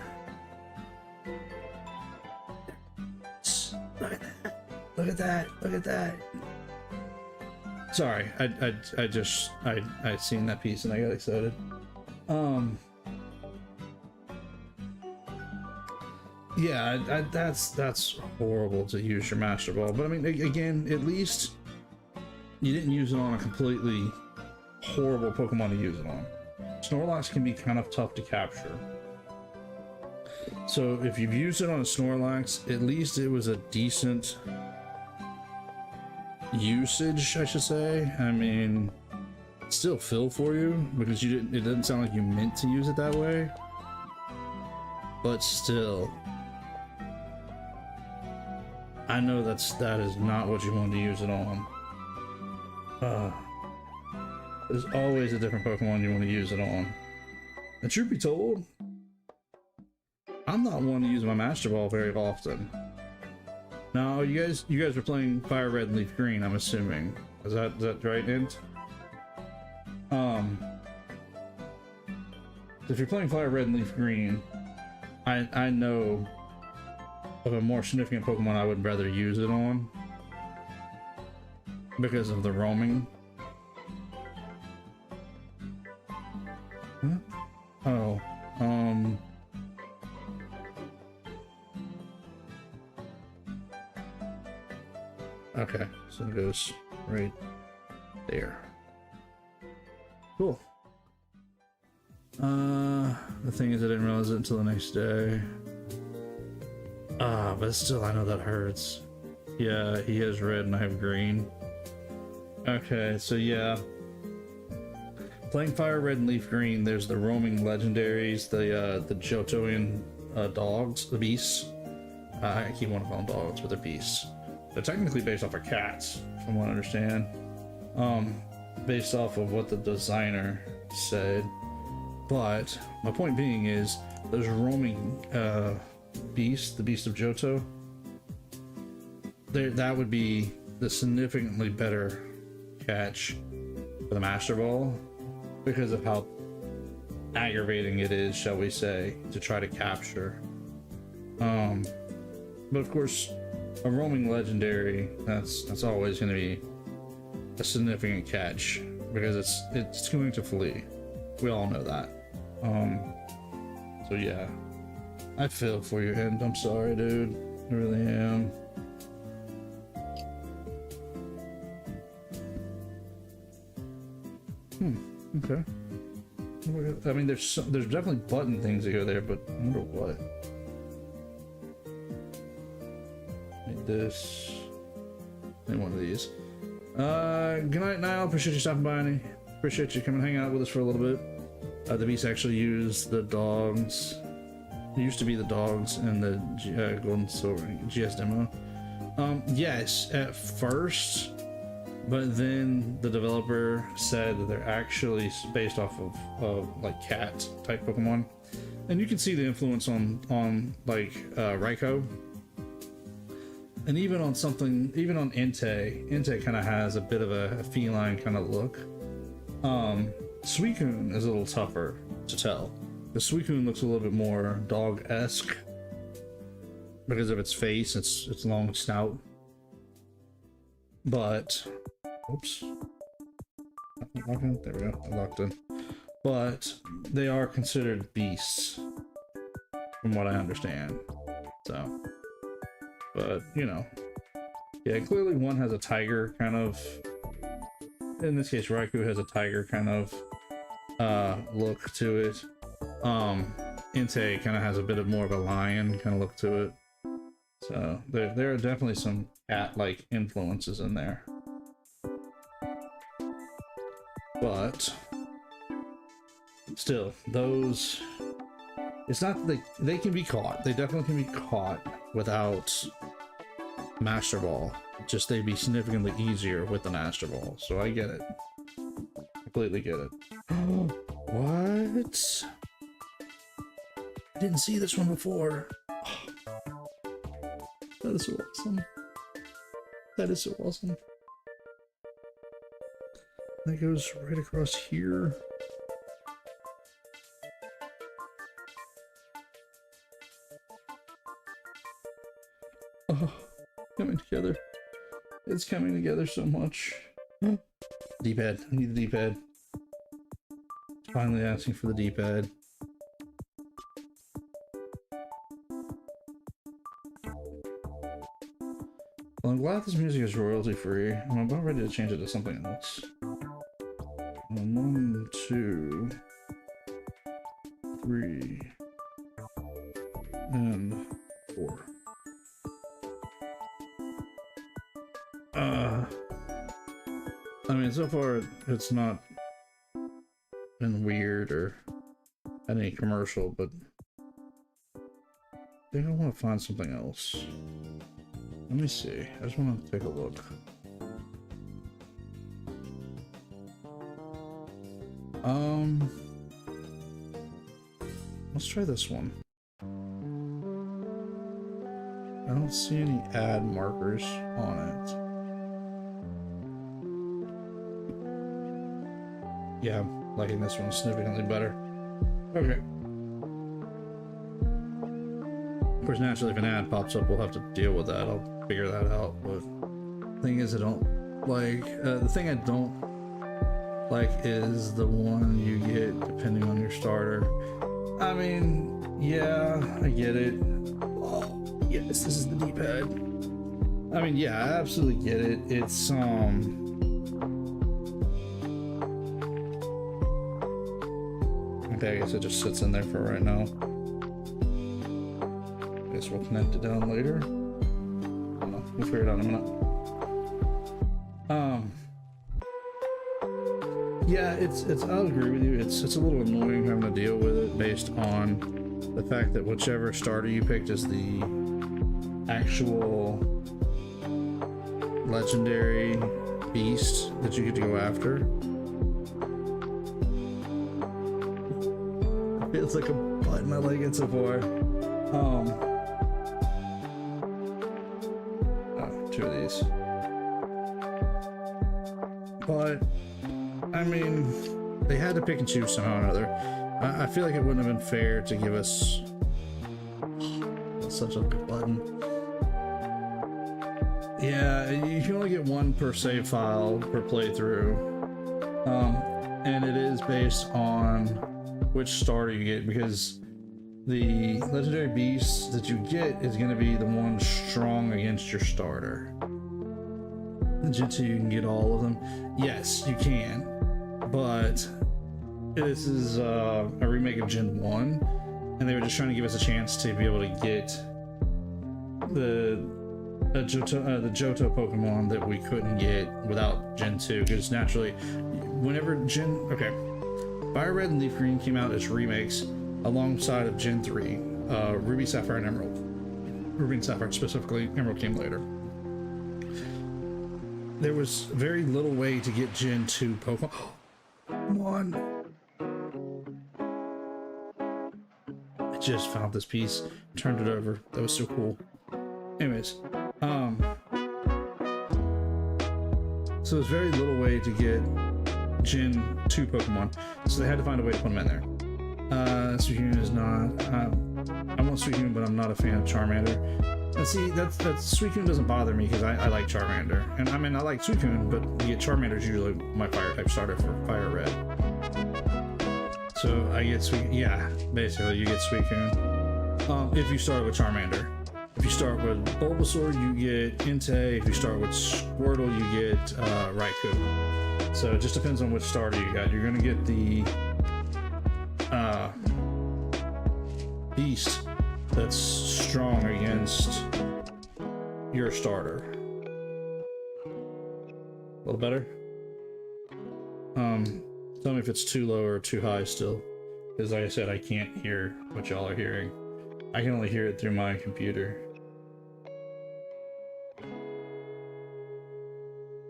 Look at that! Look at that! Look at that! Sorry, I seen that piece and I got excited. Yeah, that's horrible to use your Master Ball, but I mean, again, at least you didn't use it on a completely horrible Pokemon to use it on. Snorlax can be kind of tough to capture. So if you've used it on a Snorlax, at least it was a decent usage, I should say. I mean, still feel for you because you didn't. It doesn't sound like you meant to use it that way, but still, I know that is not what you wanted to use it on. There's always a different Pokemon you want to use it on. And truth be told, I'm not one to use my Master Ball very often. Now, you guys were playing Fire Red and Leaf Green, I'm assuming. Is that right, Int? If you're playing Fire Red and Leaf Green, I know of a more significant Pokemon I would rather use it on because of the roaming. Huh? Oh, okay, so it goes right there. Cool. The thing is, I didn't realize it until the next day. But still, I know that hurts. Yeah, he has red and I have green. Okay, so yeah. Playing Fire Red and Leaf Green, there's the roaming legendaries, the Johtoian dogs, the beasts. I keep wanting to call them dogs, but they're beasts. They're technically based off of cats, from what I understand. Based off of what the designer said. But my point being is, those roaming beasts, the Beast of Johto, that would be the significantly better catch for the Master Ball because of how aggravating it is, shall we say, to try to capture. But of course, a roaming legendary, that's always going to be a significant catch because it's going to flee. We all know that. So yeah, I feel for you, and I'm sorry, dude. I really am. Okay. I mean, there's definitely button things that go there, but I wonder what. Need this. Need one of these. Good night, Niall. Appreciate you stopping by. Appreciate you coming hang out with us for a little bit. The beast actually used the dogs. It used to be the dogs in the Gold and Silver GS demo. Yes, at first, but then the developer said that they're actually based off of like cat type Pokemon, and you can see the influence on like Raikou, and even on Entei. Entei kind of has a bit of a feline kind of look. Suicune is a little tougher to tell. The Suicune looks a little bit more dog-esque because of its face, its long snout. But, oops. There we go, I locked in. But they are considered beasts, from what I understand. So, but you know, yeah, clearly one has a tiger kind of. In this case, Raikou has a tiger kind of look to it. Entei kind of has a bit of more of a lion kind of look to it. So there are definitely some cat-like influences in there. But still, those, it's not that they can be caught. They definitely can be caught without Master Ball. Just they'd be significantly easier with the Master Ball. So I get it. Completely get it. What? I didn't see this one before. That is so awesome. That is so awesome. That goes right across here. Oh, coming together. It's coming together so much. D-pad. I need the D-pad. Finally asking for the D-pad. Well, I'm glad this music is royalty free. I'm about ready to change it to something else. 1, 2, 3, and 4. I mean, so far it's not been weird or any commercial, but I think I want to find something else. Let me see. I just want to take a look. Let's try this one. I don't see any ad markers on it. Yeah, I'm liking this one significantly better. Okay. Of course, naturally, if an ad pops up, we'll have to deal with that. I'll figure that out. But the thing is, I don't like the thing I don't like is the one you get depending on your starter. I mean, yeah, I get it. Oh, yes, this is the D-pad. I mean, yeah, I absolutely get it. It's okay, I guess it just sits in there for right now. Guess we'll connect it down later. I don't know. We'll figure it out in a minute. Yeah, I'll agree with you. It's a little annoying having to deal with it based on the fact that whichever starter you picked is the actual legendary beast that you get to go after. It feels like a button. I like it so far. Two of these. But I mean, they had to pick and choose somehow or another. I feel like it wouldn't have been fair to give us such a good button. Yeah, you can only get one per save file per playthrough, and it is based on which starter you get, because the legendary beast that you get is going to be the one strong against your starter. Gen 2, you can get all of them. Yes, you can. but this is a remake of Gen 1, and they were just trying to give us a chance to be able to get the Johto Pokemon that we couldn't get without Gen 2, because naturally, whenever Fire Red and Leaf Green came out as remakes alongside of Gen 3, Ruby, Sapphire, and Emerald. Ruby and Sapphire, specifically, Emerald came later. There was very little way to get Gen 2 Pokemon. Come on. I just found this piece, turned it over. That was so cool. Anyways, so there's very little way to get Gen 2 Pokemon, so they had to find a way to put them in there. Suicune is not. I want Suicune, but I'm not a fan of Charmander. And see, that's Suicune doesn't bother me because I like Charmander, and I mean I like Suicune, but you get Charmander is usually my fire type starter for Fire Red. So I get yeah, basically you get Suicune. If you start with Charmander. If you start with Bulbasaur, you get Entei. If you start with Squirtle, you get Raikou. So it just depends on which starter you got. You're gonna get the Beast that's strong against your starter. A little better? Tell me if it's too low or too high still. Because like I said, I can't hear what y'all are hearing. I can only hear it through my computer.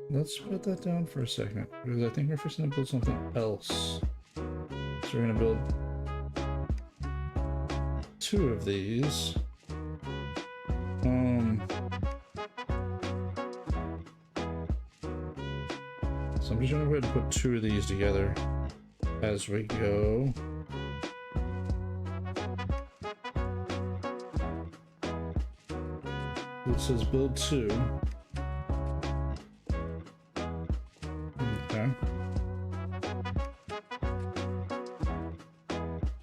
Let's put that down for a second, because I think we're fixing to build something else. So we're gonna build 2 of these. So I'm just gonna go ahead and put 2 of these together as we go. It says build 2. Okay.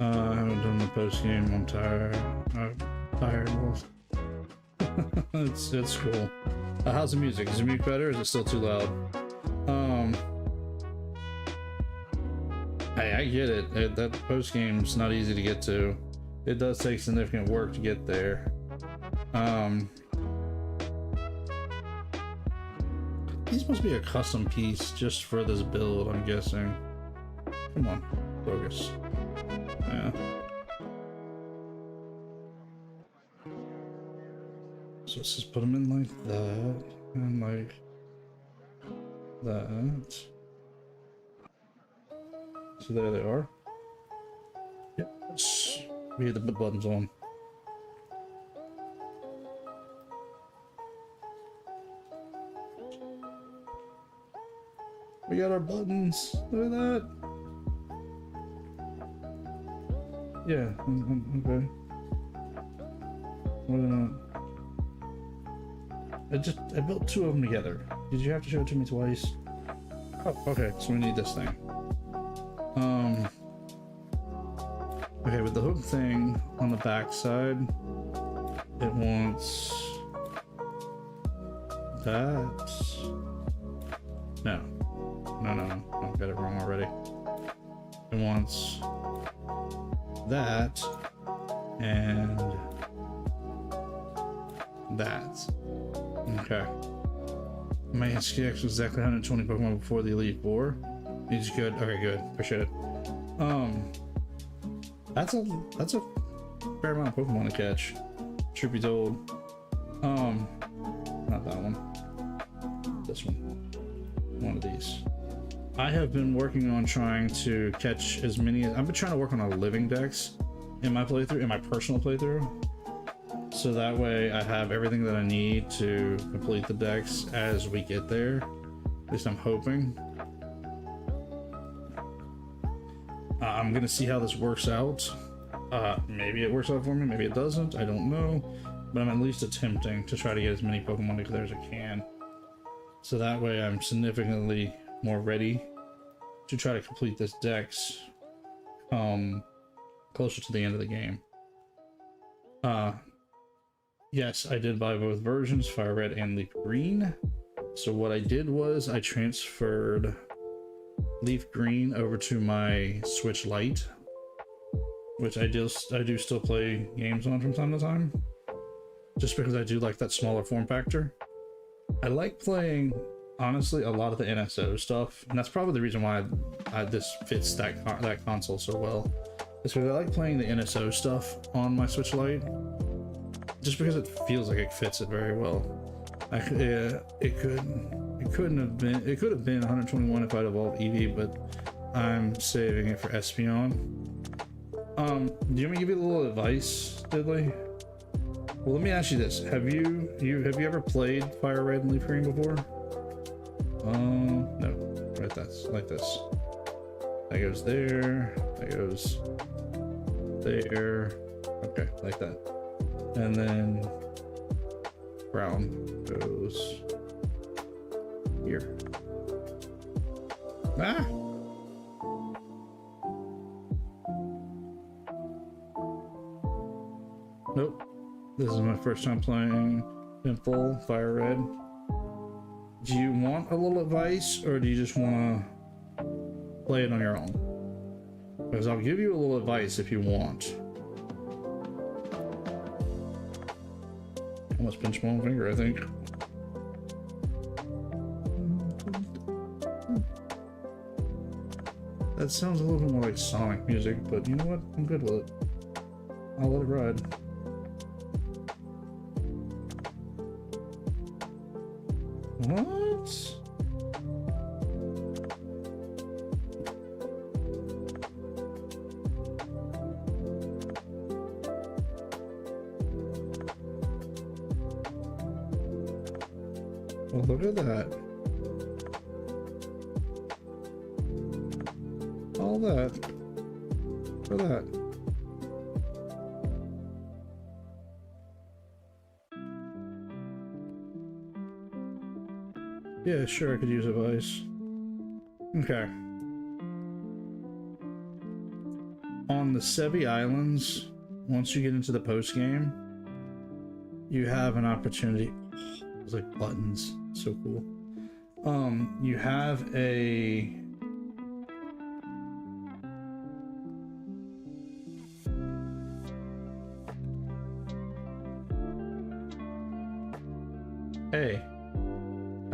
I haven't done the post game. I'm tired. I'm tired. It's cool. How's the music? Is the music better or is it still too loud? Hey, I get it. That post game's not easy to get to. It does take significant work to get there. These must be a custom piece just for this build, I'm guessing. Come on, focus. Yeah. So let's just put them in like that, and like that. So there they are. Yep. We had the buttons on. We got our buttons. Look at that. Yeah. Okay. I built 2 of them together. Did you have to show it to me twice? Oh, okay. So we need this thing. Okay, with the hook thing on the back side, it wants that. No, I got it wrong already. It wants that and that. Okay. My SKX was exactly 120 Pokemon before the Elite Four. He's good. Okay, good. Appreciate it. That's a fair amount of Pokemon to catch. Truth be told. Not that one. This one. One of these. I have been working on trying to catch as many. I've been trying to work on a living dex in my playthrough, in my personal playthrough, so that way I have everything that I need to complete the dex as we get there. At least I'm hoping. I'm gonna see how this works out. Maybe it works out for me, maybe it doesn't. I don't know, but I'm at least attempting to try to get as many Pokemon together as I can. So that way I'm significantly more ready to try to complete this dex closer to the end of the game. Yes, I did buy both versions, Fire Red and Leaf Green. So what I did was I transferred Leaf Green over to my Switch Lite, which I do still play games on from time to time, just because I do like that smaller form factor. I like playing, honestly, a lot of the NSO stuff, and that's probably the reason why this fits that console so well. Is because I like playing the NSO stuff on my Switch Lite, just because it feels like it fits it very well. It could have been 121 if I'd evolved Eevee, but I'm saving it for Espeon. Do you want me to give you a little advice, Diddley? Well, let me ask you this: have you ever played Fire Red and Leaf Green before? No. Right, that's like this. That goes there. That goes there. Okay, like that. And then brown goes here. Ah! Nope. This is my first time playing Pimple Fire Red. Do you want a little advice, or do you just want to play it on your own? Because I'll give you a little advice if you want. Almost pinched my own finger, I think. That sounds a little bit more like Sonic music, but you know what? I'm good with it. I'll let it ride. What? Well, look at that. All that for that. Yeah, sure, I could use advice. Okay. On the Sevi Islands, once you get into the post game, you have an opportunity. It's like buttons, so cool. You have a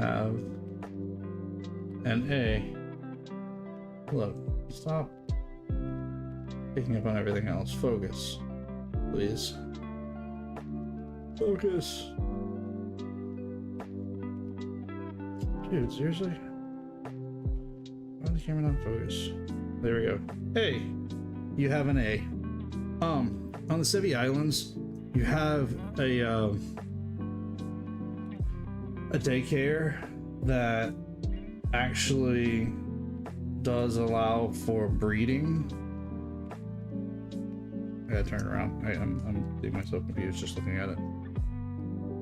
have an A. Look, stop picking up on everything else. Focus, please. Focus. Dude, seriously? Why did the camera not focus? There we go. Hey, you have an A. On the Sevi Islands, you have a daycare that actually does allow for breeding. I gotta turn it around. I'm getting myself confused just looking at it.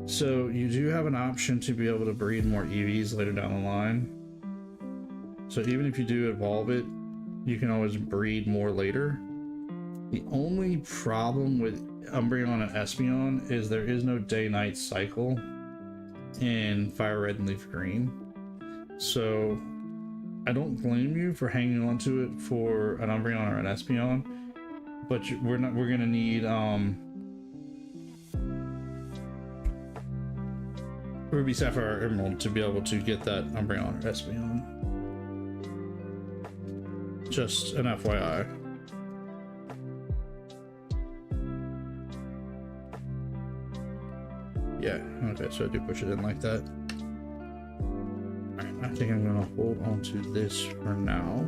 So you do have an option to be able to breed more EVs later down the line. So even if you do evolve it, you can always breed more later. The only problem with Umbreon and Espeon is there is no day-night cycle in Fire Red and Leaf Green. So I don't blame you for hanging on to it for an Umbreon or an Espeon, but we're gonna need Ruby, Sapphire, Emerald to be able to get that Umbreon or Espeon. Just an FYI. Yeah, okay, so I do push it in like that. Alright, I think I'm gonna hold on to this for now,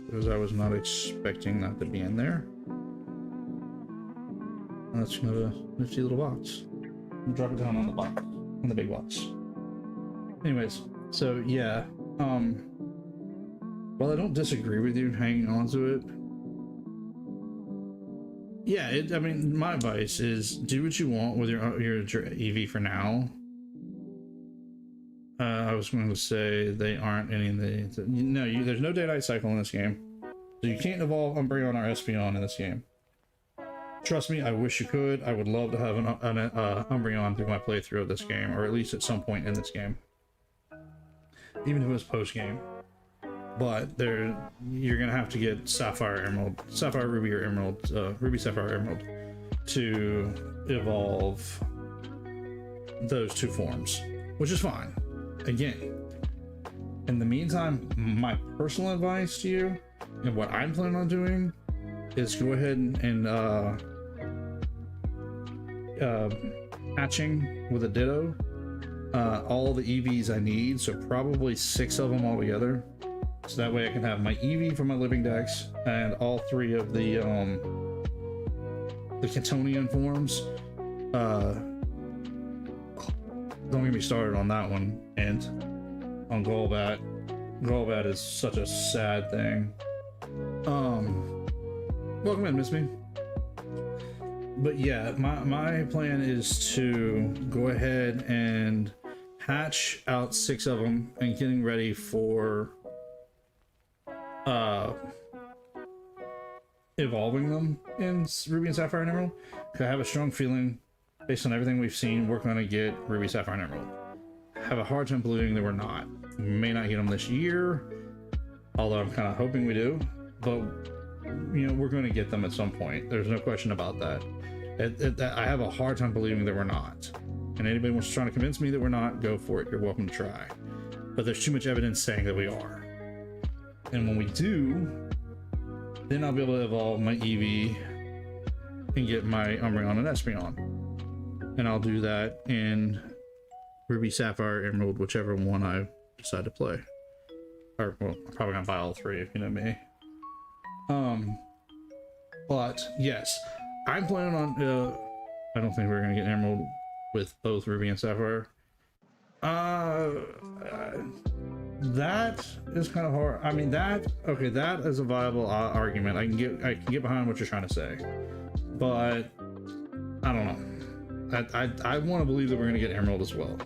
because I was not expecting that to be in there. And that's kind of a nifty little box. I'll drop it down on the box, on the big box. Anyways, so yeah, while I don't disagree with you hanging on to it, yeah, I mean, my advice is do what you want with your EV for now. I was going to say they aren't any of the... No, there's no day-night cycle in this game. So you can't evolve Umbreon or Espeon in this game. Trust me, I wish you could. I would love to have an Umbreon through my playthrough of this game, or at least at some point in this game. Even if it was post-game. but you're gonna have to get sapphire, emerald, sapphire, ruby, or emerald, ruby, sapphire, emerald to evolve those two forms, which is fine. Again, in the meantime, my personal advice to you and what I'm planning on doing is go ahead and hatching with a ditto all the EVs I need, so probably 6 of them all together, so that way I can have my EV for my living decks and all 3 of the Catonian forms. Don't get me started on that one, and on Golbat. Golbat is such a sad thing. Welcome in, Miss Me. But yeah, my plan is to go ahead and hatch out 6 of them and getting ready for evolving them in Ruby and Sapphire and Emerald, because I have a strong feeling, based on everything we've seen, we're going to get Ruby, Sapphire, and Emerald. I have a hard time believing that we're not. We may not get them this year, although I'm kind of hoping we do, but you know, we're going to get them at some point. There's no question about that. I have a hard time believing that we're not. And anybody wants to try to convince me that we're not, go for it. You're welcome to try. But there's too much evidence saying that we are. And when we do, then I'll be able to evolve my Eevee and get my Umbreon and Espeon. And I'll do that in Ruby, Sapphire, Emerald, whichever one I decide to play. Or, well, I'm probably gonna buy all 3 if you know me. But yes, I'm planning on. I don't think we're gonna get Emerald with both Ruby and Sapphire. That is kind of hard. I mean, that is a viable argument. I can get behind what you're trying to say, but I don't know. I want to believe that we're gonna get Emerald as well,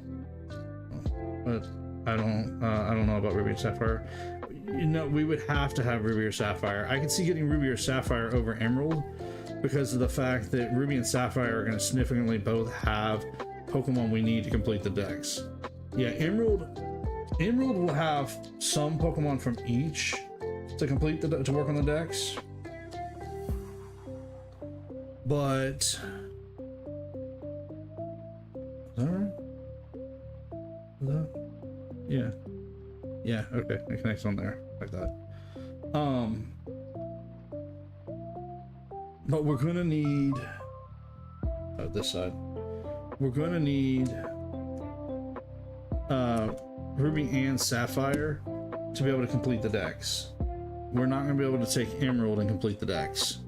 but I don't know about Ruby and Sapphire. You know, we would have to have Ruby or Sapphire. I can see getting Ruby or Sapphire over Emerald because of the fact that Ruby and Sapphire are going to significantly both have Pokemon we need to complete the decks. Yeah, Emerald will have some Pokemon from each to complete to work on the decks, but is that right? Is that? Yeah, okay, it connects on there like that. But we're gonna need this side. We're gonna need Ruby and Sapphire to be able to complete the decks. We're not gonna be able to take Emerald and complete the decks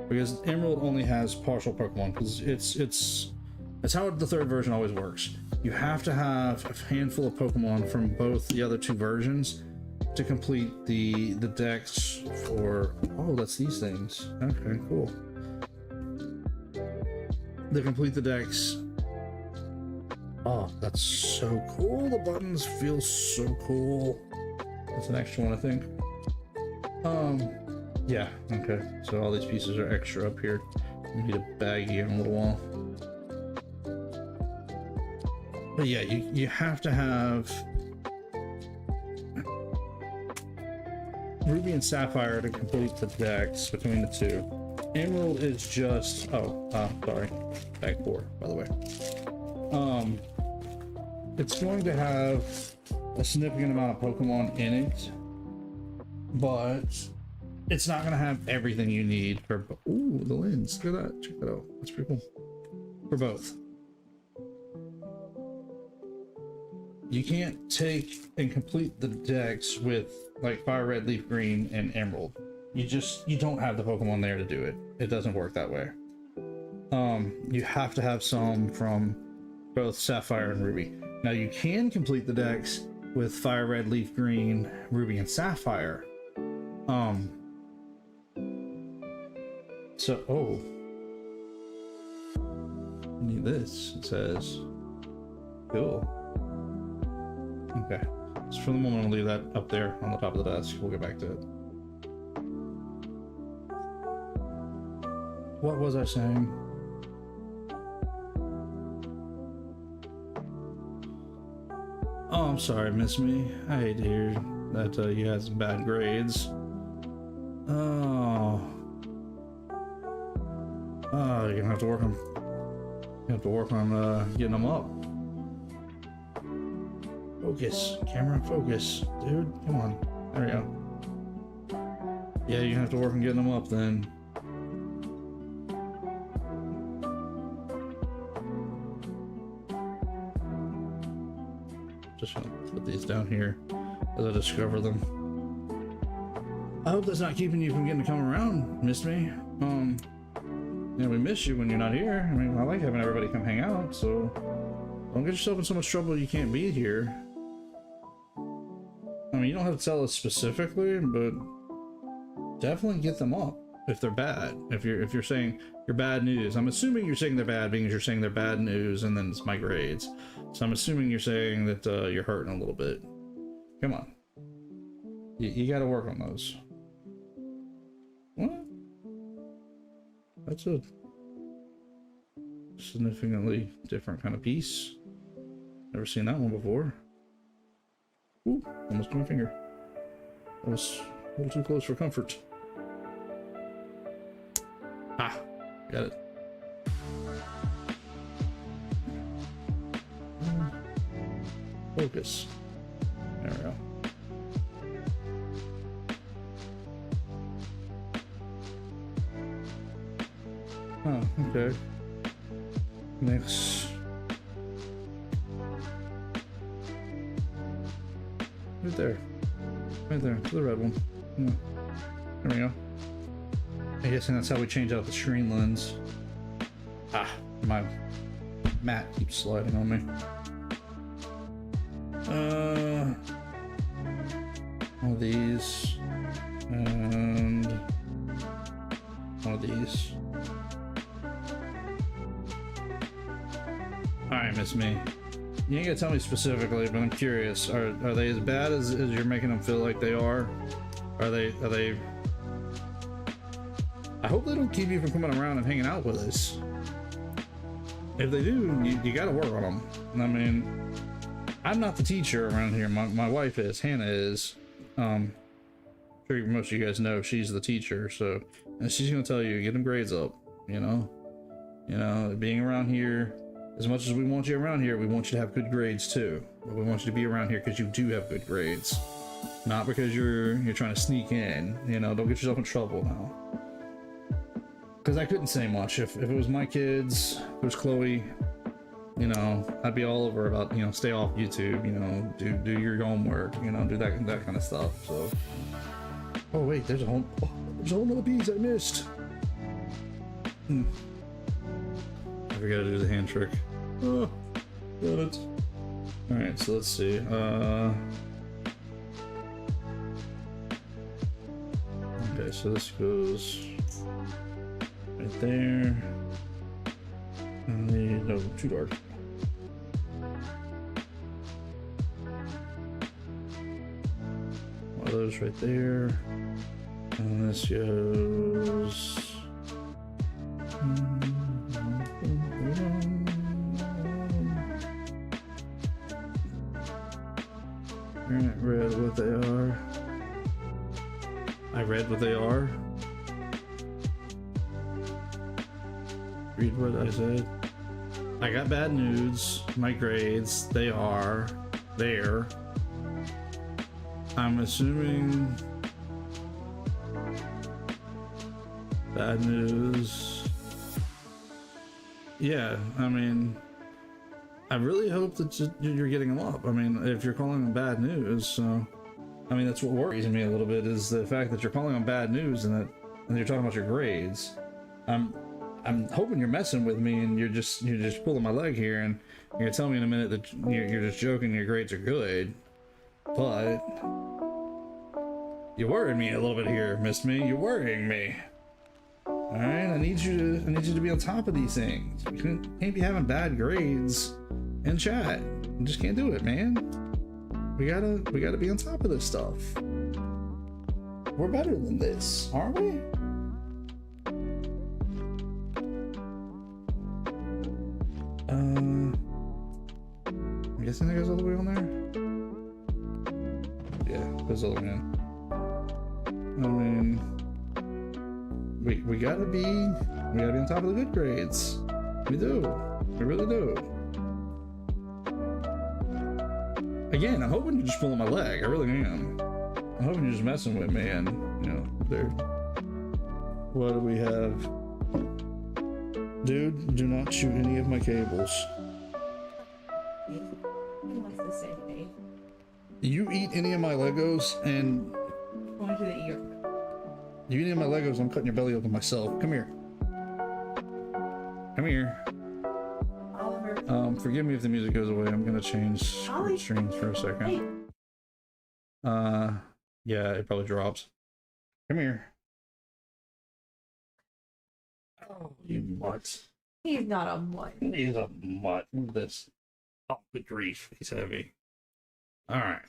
because Emerald only has partial Pokemon, because it's how the 3rd version always works. You have to have a handful of Pokemon from both the other 2 versions to complete the decks for... Oh, that's these things. Okay, cool. To complete the decks. Oh, that's so cool. The buttons feel so cool. That's an extra one, I think. Yeah, okay. So all these pieces are extra up here. We need a baggie in a little while. But yeah, you have to have Ruby and Sapphire to complete the decks between the 2. Emerald is just sorry, bag 4 by the way. It's going to have a significant amount of Pokemon in it, but it's not going to have everything you need for... Ooh, the lens, look at that, check that out, that's pretty cool. For both. You can't take and complete the decks with like Fire Red, Leaf Green, and Emerald. You don't have the Pokemon there to do it. It doesn't work that way. You have to have some from both Sapphire and Ruby. Now you can complete the decks with Fire Red, Leaf Green, Ruby, and Sapphire. So, I need this, it says. Cool. Okay, so for the moment I'll leave that up there on the top of the desk. We'll get back to it. What was I saying? Oh, I'm sorry, Miss Me. Hey, dear. that you had some bad grades. Oh. Oh, you're gonna have to work on. You have to work on getting them up. Focus, camera, focus, dude. Come on. There we go. Yeah, you have to work on getting them up then. Just gonna put these down here as I discover them. I hope that's not keeping you from getting to come around, miss me. You know, we miss you when you're not here. I mean, I like having everybody come hang out, so don't get yourself in so much trouble you can't be here. I mean, you don't have to tell us specifically, but definitely get them up if they're bad. If you're saying you're bad news, I'm assuming you're saying they're bad because you're saying they're bad news, and then it's my grades. So I'm assuming you're saying that you're hurting a little bit. Come on, you got to work on those. What? That's a significantly different kind of piece. Never seen that one before. Ooh, almost my finger. That was a little too close for comfort. Ah, got it. Focus. There we go. Oh, okay. Next. Right there. Right there. The red one. Yeah. There we go. I'm guessing that's how we change out the screen lens. Ah, my mat keeps sliding on me. One of these. And one of these. Alright, miss me. You ain't gonna tell me specifically, but I'm curious. Are they as bad as you're making them feel like they are? Are they... I hope they don't keep you from coming around and hanging out with us. If they do, you gotta work on them. I mean, I'm not the teacher around here. My wife is. Hannah is. I'm sure most of you guys know she's the teacher, so... And she's gonna tell you, get them grades up, you know? You know, being around here... As much as we want you around here, we want you to have good grades too. But we want you to be around here because you do have good grades. Not because you're trying to sneak in. You know, don't get yourself in trouble now. Because I couldn't say much. If it was my kids, if it was Chloe, you know, I'd be all over about, you know, stay off YouTube, you know, do your homework, you know, do that kind of stuff. So, oh wait, there's a whole other piece I missed. I forgot to do the hand trick. Oh, got it. All right, so let's see. Okay, so this goes right there. And no, too dark. One of those right there. And this goes. Read what they are. I read what they are. Read what I said. I got bad news. My grades, they are there. I'm assuming bad news. Yeah, I mean, I really hope that you're getting them up. I mean, if you're calling them bad news, I mean, that's what worries me a little bit, is the fact that you're calling them bad news and you're talking about your grades. I'm hoping you're messing with me and you're just pulling my leg here, and you're gonna tell me in a minute that you're just joking, your grades are good. But you're worrying me a little bit here, miss me. You're worrying me. All right, I need you to be on top of these things. You can't be having bad grades in chat. You just can't do it, man. We gotta be on top of this stuff. We're better than this, aren't we? I'm guessing that goes all the way on there. Yeah, this other man. I mean, we gotta be on top of the good grades. We do. We really do. Again, I'm hoping you're just pulling my leg. I really am. I'm hoping you're just messing with me, and you know, there. What do we have? Dude, do not shoot any of my cables. He wants to say hey. You eat any of my Legos, and Going to the ear. you eat any of my Legos, I'm cutting your belly open myself. Come here. Come here. Oliver. Forgive me if the music goes away. I'm gonna change Ollie. streams for a second. Hey. Yeah, it probably drops. Come here. Oh, you mutt. He's not a mutt. He's a mutt. Look at this. Oh, good grief. He's heavy. All right.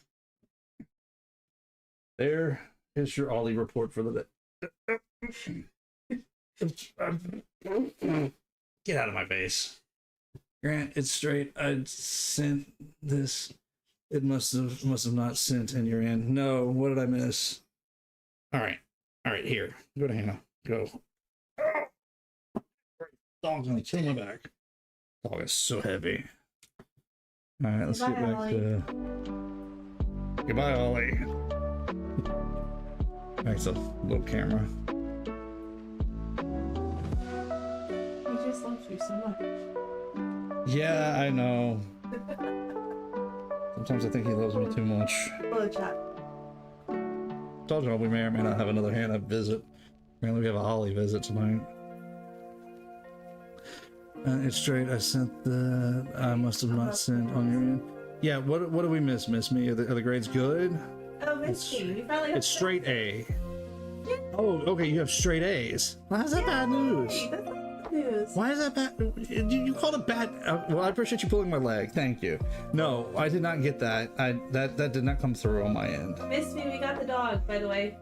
There is your Ollie report for the day. Get out of my face. Grant, it's straight. I sent this. It must have not sent in your end. No, what did I miss? All right, here. Go to Hannah. Go. Dog's gonna kill my back. Dog is so heavy. All right, let's Goodbye, get back Ollie. to. Goodbye, Ollie. Back to the little camera. He just loves you so much. Yeah, I know. Sometimes I think he loves me too much. Hello, chat. Told you we may or may not have another Hannah visit. Apparently we have a Holly visit tonight. It's straight. I sent the. I must have not sent on your end. Yeah. What do we miss? Miss me? Are the grades good? Oh, Miss me. We finally have It's straight A. Oh, okay. You have straight A's. Why is that bad news? Hey, that's not good news. Why is that bad? You called it bad. Well, I appreciate you pulling my leg. Thank you. No, I did not get that. That did not come through on my end. Miss me. We got the dog, by the way.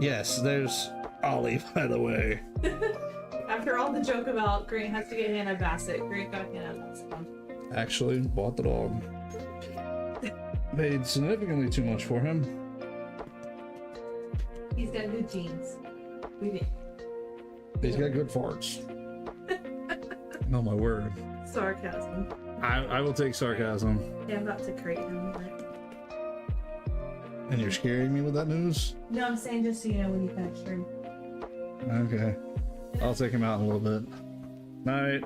Yes, there's Ollie, by the way. After all the joke about Grant has to get Hannah Bassett, Grant got Hannah Bassett. Actually, bought the dog. Paid significantly too much for him. He's got good genes. We did. He's got good farts. Oh my word. Sarcasm. I will take sarcasm. Yeah, I'm about to create him. But... And you're scaring me with that news? No, I'm saying just so you know when you finish stream. Okay. I'll take him out in a little bit. Night.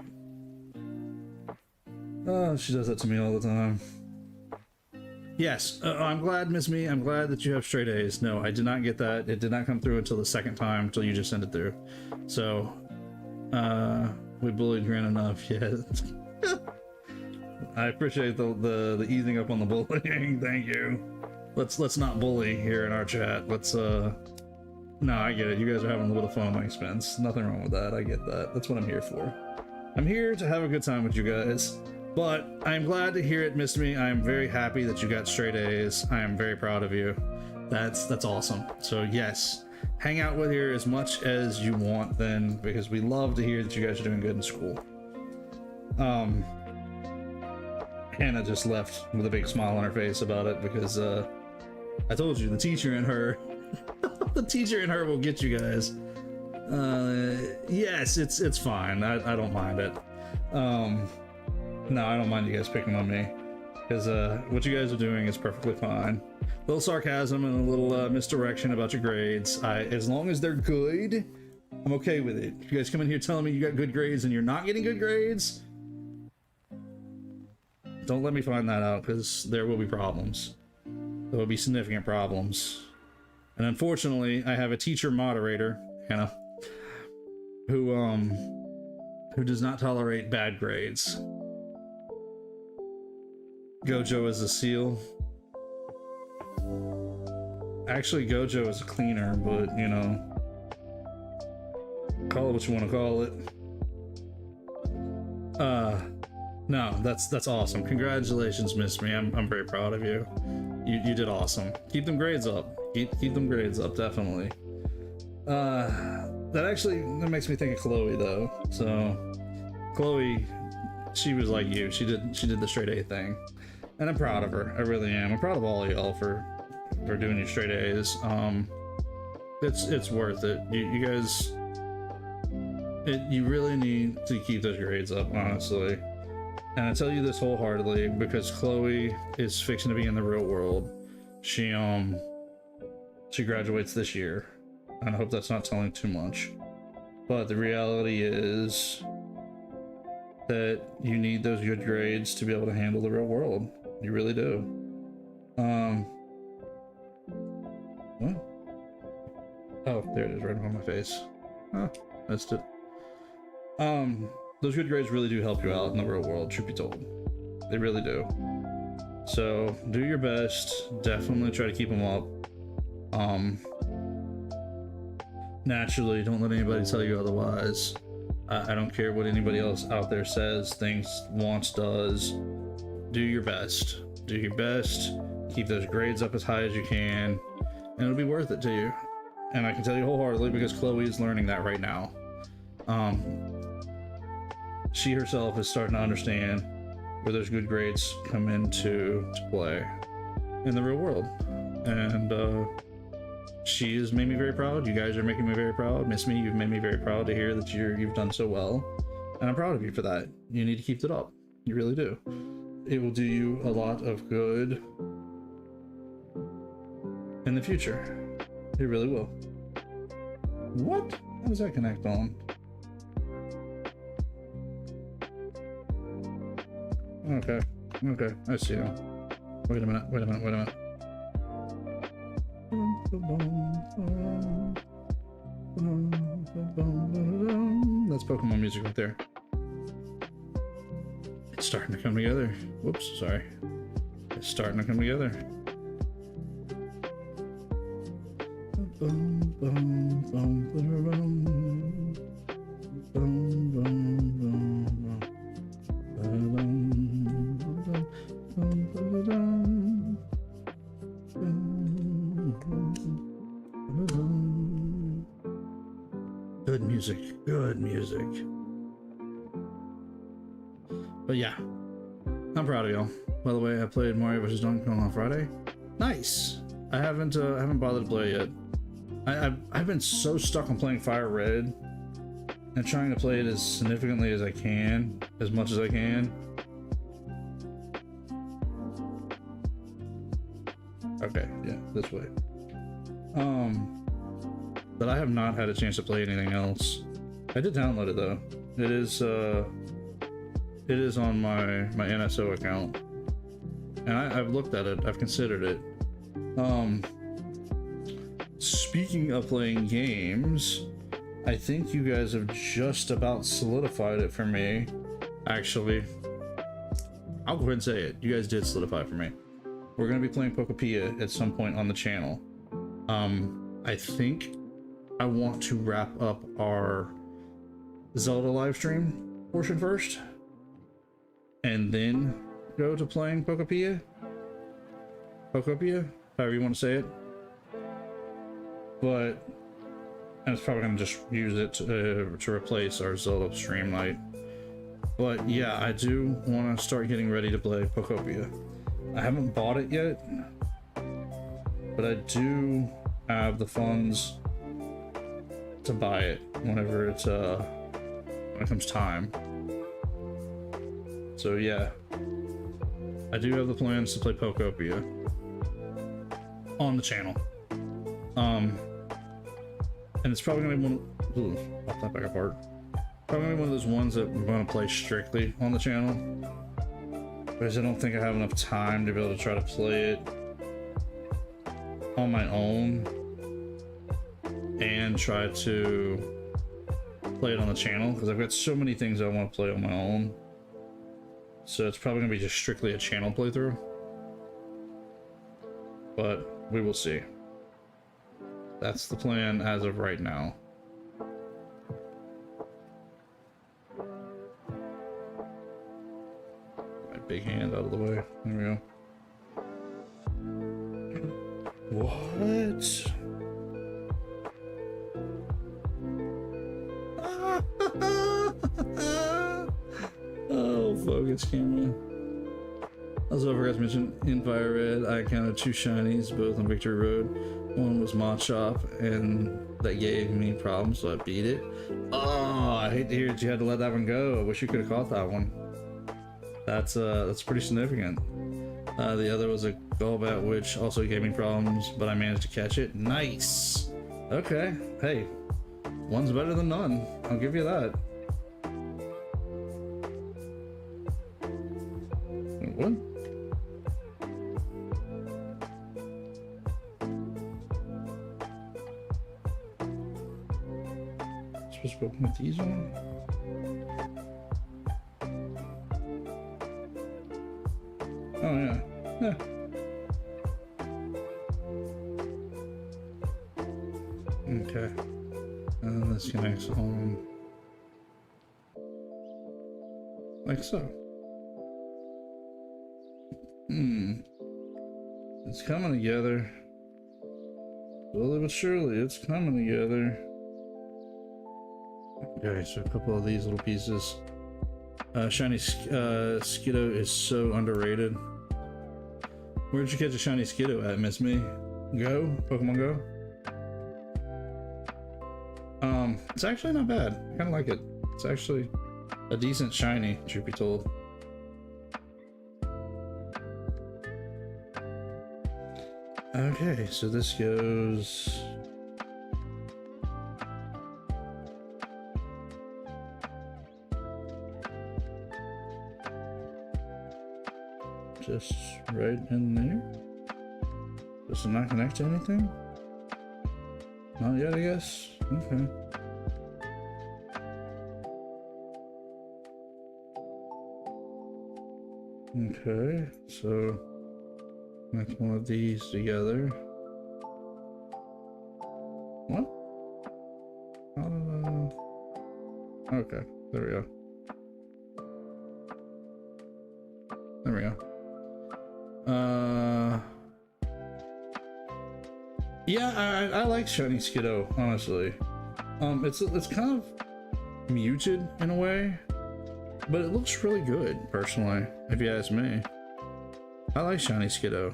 Oh, she does that to me all the time. Yes, I'm glad, Miss Me. I'm glad that you have straight A's. No, I did not get that. It did not come through until the second time, until you just sent it through. So, we bullied Grant enough. Yeah. I appreciate the easing up on the bullying. Thank you. Let's not bully here in our chat. Let's No, I get it. You guys are having a little fun at my expense. Nothing wrong with that. I get that. That's what I'm here for. I'm here to have a good time with you guys. But I'm glad to hear it, Miss Me. I am very happy that you got straight A's. I am very proud of you. That's awesome. So yes, hang out with her as much as you want then, because we love to hear that you guys are doing good in school. Hannah just left with a big smile on her face about it because I told you the teacher in her the teacher in her will get you guys. Yes, it's fine. I don't mind it. No, I don't mind you guys picking on me, because what you guys are doing is perfectly fine. A little sarcasm and a little misdirection about your grades. As long as they're good, I'm okay with it. If you guys come in here telling me you got good grades and you're not getting good grades, don't let me find that out, because there will be problems. There will be significant problems. And unfortunately, I have a teacher moderator, Hannah, who does not tolerate bad grades. Gojo is a seal. Actually, Gojo is a cleaner, but you know, call it what you want to call it. No, that's awesome. Congratulations, Miss Me. I'm very proud of you. You did awesome. Keep them grades up. Keep them grades up, definitely. That makes me think of Chloe though. So Chloe, she was like you. She did the straight A thing, and I'm proud of her. I really am. I'm proud of all of y'all for for doing your straight A's. It's worth it. You guys, you really need to keep those grades up, honestly. And I tell you this wholeheartedly because Chloe is fixing to be in the real world. She graduates this year, and I hope that's not telling too much. But the reality is that you need those good grades to be able to handle the real world. You really do. What? Oh, there it is, right on my face. Oh, missed it. Those good grades really do help you out in the real world, truth be told. They really do. So do your best. Definitely try to keep them up. Naturally, don't let anybody tell you otherwise. I don't care what anybody else out there says, thinks, wants, does. Do your best. Do your best. Keep those grades up as high as you can, and it'll be worth it to you. And I can tell you wholeheartedly because Chloe is learning that right now. She herself is starting to understand where those good grades come into play in the real world. And she has made me very proud. You guys are making me very proud. Miss Me, you've made me very proud to hear that you've done so well. And I'm proud of you for that. You need to keep it up. You really do. It will do you a lot of good in the future. It really will. What? How does that connect on? Okay. Okay. I see now. Wait a minute. Wait a minute. Wait a minute. That's Pokemon music right there. It's starting to come together. Whoops, sorry. It's starting to come together. Good music, good music. But yeah, I'm proud of y'all. By the way, I played Mario vs. Donkey Kong on Friday. Nice. I haven't bothered to play it yet. I've been so stuck on playing Fire Red and trying to play it as significantly as I can, as much as I can. Okay, yeah, this way. But I have not had a chance to play anything else. I did download it though. It is on my NSO account, and I've looked at it. I've considered it. Speaking of playing games, I think you guys have just about solidified it for me. Actually, I'll go ahead and say it. You guys did solidify it for me. We're gonna be playing Pokopia at some point on the channel. I think I want to wrap up our Zelda live stream portion first, and then go to playing Pokopia, however you want to say it. But and it's probably gonna just use it to replace our Zelda stream night. But yeah, I do want to start getting ready to play Pokopia. I haven't bought it yet, but I do have the funds to buy it whenever it's when it comes time. So yeah, I do have the plans to play Pokopia on the channel. And it's probably gonna be one. Pop that back apart. Probably gonna be one of those ones that I'm gonna play strictly on the channel, because I don't think I have enough time to be able to try to play it on my own and try to play it on the channel, because I've got so many things I want to play on my own. So it's probably gonna be just strictly a channel playthrough, but we will see. That's the plan as of right now. My big hand out of the way. There we go. What? Oh, focus camera. Also, I forgot to mention, in Fire Red, I counted 2 shinies, both on Victory Road. One was Mod Shop, and that gave me problems, so I beat it. Oh, I hate to hear that you had to let that one go. I wish you could have caught that one. That's pretty significant. The other was a Golbat, which also gave me problems, but I managed to catch it. Nice! Okay, hey, one's better than none. I'll give you that. What? Supposed to open with these on? Oh yeah. Yeah. Okay. And then this connects on like so. It's coming together. Slowly but surely, it's coming together. Okay, so a couple of these little pieces. Shiny Skiddo is so underrated. Where'd you catch a shiny Skiddo at, Miss Me? Go? Pokemon Go? It's actually not bad. I kinda like it. It's actually a decent shiny, truth be told. Okay, so this goes... just right in there. Does it not connect to anything? Not yet, I guess. Okay. Okay, so connect one of these together. What? Okay, there we go. There we go. Yeah, I like shiny Skiddo, honestly. It's kind of muted in a way, but it looks really good, personally, if you ask me. I like shiny Skiddo.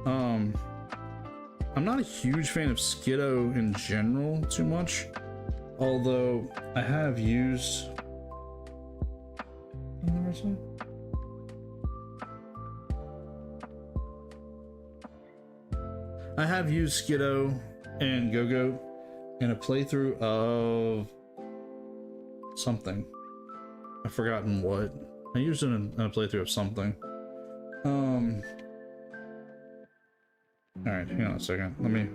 I'm not a huge fan of Skiddo in general too much, although I have used... I have used Skiddo and Go-Go in a playthrough of something. I've forgotten what. I used it in a playthrough of something. Alright, hang on a second. Let me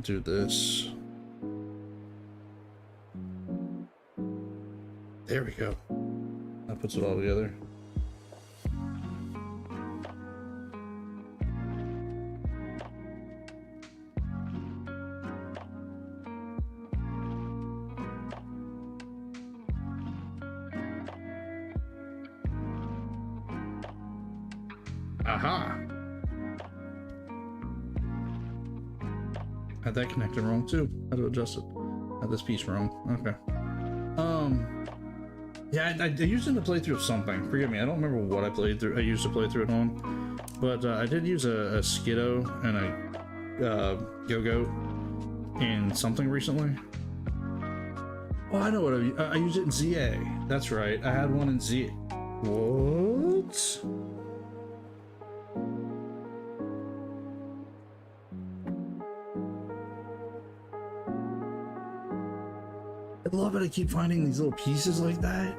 do this. There we go. That puts it all together. Aha! Had that connected wrong too. How to adjust it? Had this piece wrong. Okay. Yeah, I used it in the playthrough of something. Forgive me, I don't remember what I played through. I used to play through it on, but I did use a Skiddo and a Go-Go in something recently. Oh, I know what I used it in ZA. That's right. I had one in ZA. What? I love it. I keep finding these little pieces like that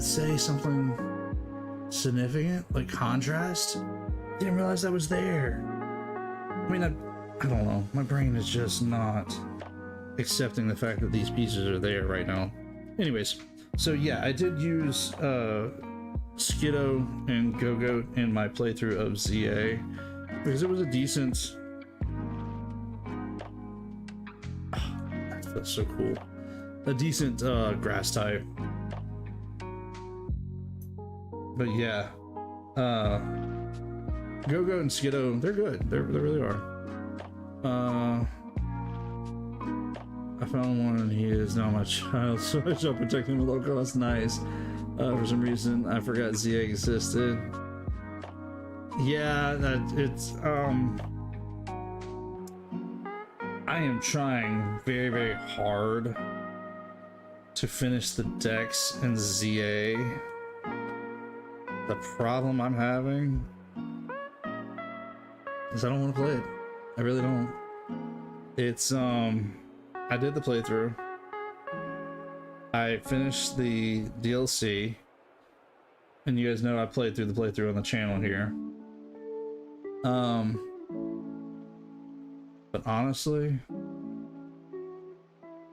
say something significant, like contrast. Didn't realize that was there. I mean, I don't know. My brain is just not accepting the fact that these pieces are there right now. Anyways, so yeah, I did use Skiddo and Go-Go in my playthrough of ZA because it was a decent... that feels so cool. A decent grass type. But yeah, Go-Go and Skiddo, they're good. They really are. I found one and he is now my child, so I shall protect him at all costs. Nice. For some reason, I forgot ZA existed. Yeah, I am trying very, very hard to finish the decks in ZA. The problem I'm having is I don't want to play it. I really don't. It's, I did the playthrough. I finished the DLC. And you guys know I played through the playthrough on the channel here. But honestly,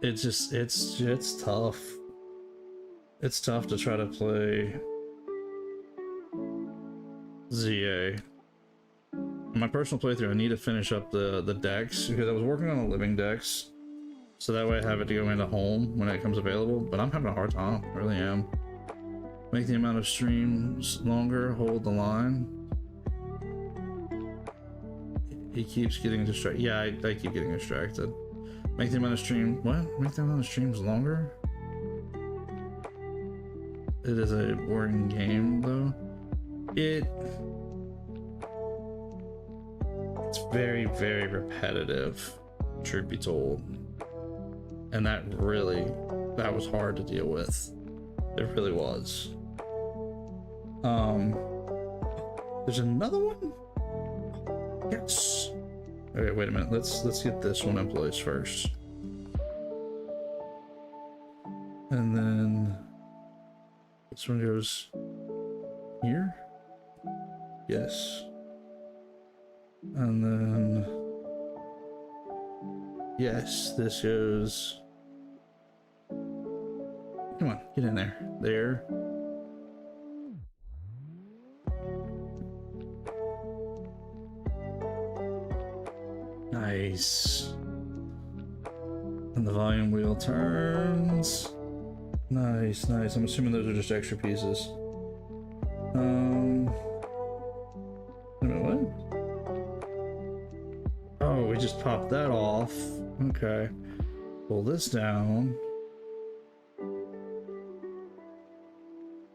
it's tough. It's tough to try to play ZA. In my personal playthrough, I need to finish up the decks because I was working on the living decks, so that way I have it to go into home when it comes available. But I'm having a hard time, I really am. Make the amount of streams longer, hold the line. He keeps getting distracted. Yeah, I keep getting distracted. Make the amount of stream, what? Make the amount of streams longer? It is a boring game though. It's very, very repetitive, truth be told. And that was hard to deal with. It really was. There's another one? Yes. Okay, wait a minute. Let's get this one in place first. And then this one goes here. Yes. And then yes, this goes. Come on, get in there. There. Nice. And the volume wheel turns. Nice, nice. I'm assuming those are just extra pieces. Wait a minute, what? Oh, we just popped that off. Okay. Pull this down.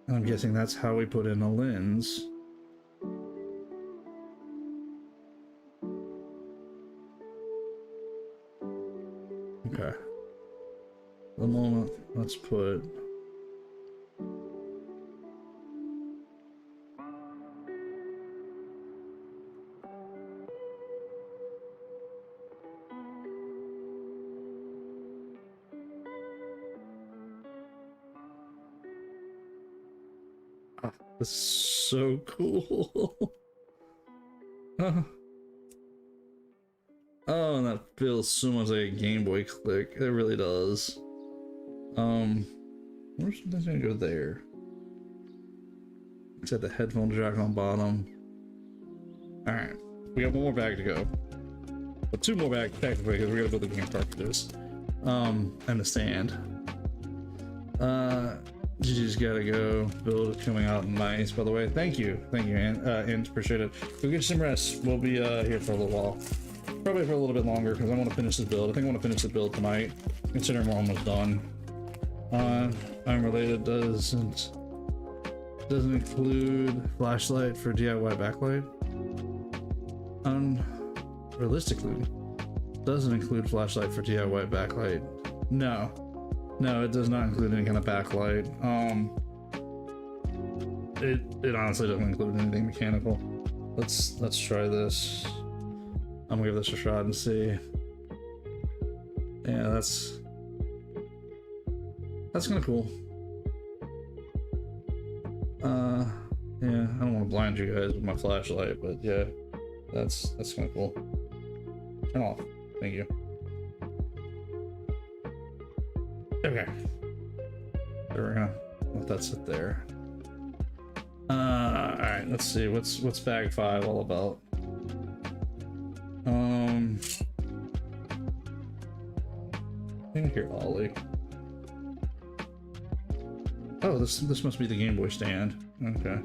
And I'm guessing that's how we put in a lens. Okay. The moment, let's put this is so cool. Oh, and that feels so much like a Game Boy click. It really does. Where's this gonna go there? It's at the headphone jack on bottom. Alright, we got one more bag to go. But two more bags technically because we gotta build the game cartridges. And the stand. GG's gotta go. Build is coming out nice, by the way. Thank you, and appreciate it. Go get some rest. We'll be here for a little while. Probably for a little bit longer because I want to finish this build. I think I want to finish the build tonight, considering we're almost done. Unrelated doesn't include flashlight for DIY backlight. Realistically, doesn't include flashlight for DIY backlight. No, it does not include any kind of backlight. It honestly doesn't include anything mechanical. Let's try this. I'm gonna give this a shot and see. Yeah, that's kind of cool. Yeah, I don't want to blind you guys with my flashlight, but yeah, that's kind of cool. Turn off. Thank you. Okay. We're gonna let that sit there. All right. Let's see. What's bag 5 all about? I think I hear Ollie. Oh, this must be the Game Boy stand. Okay.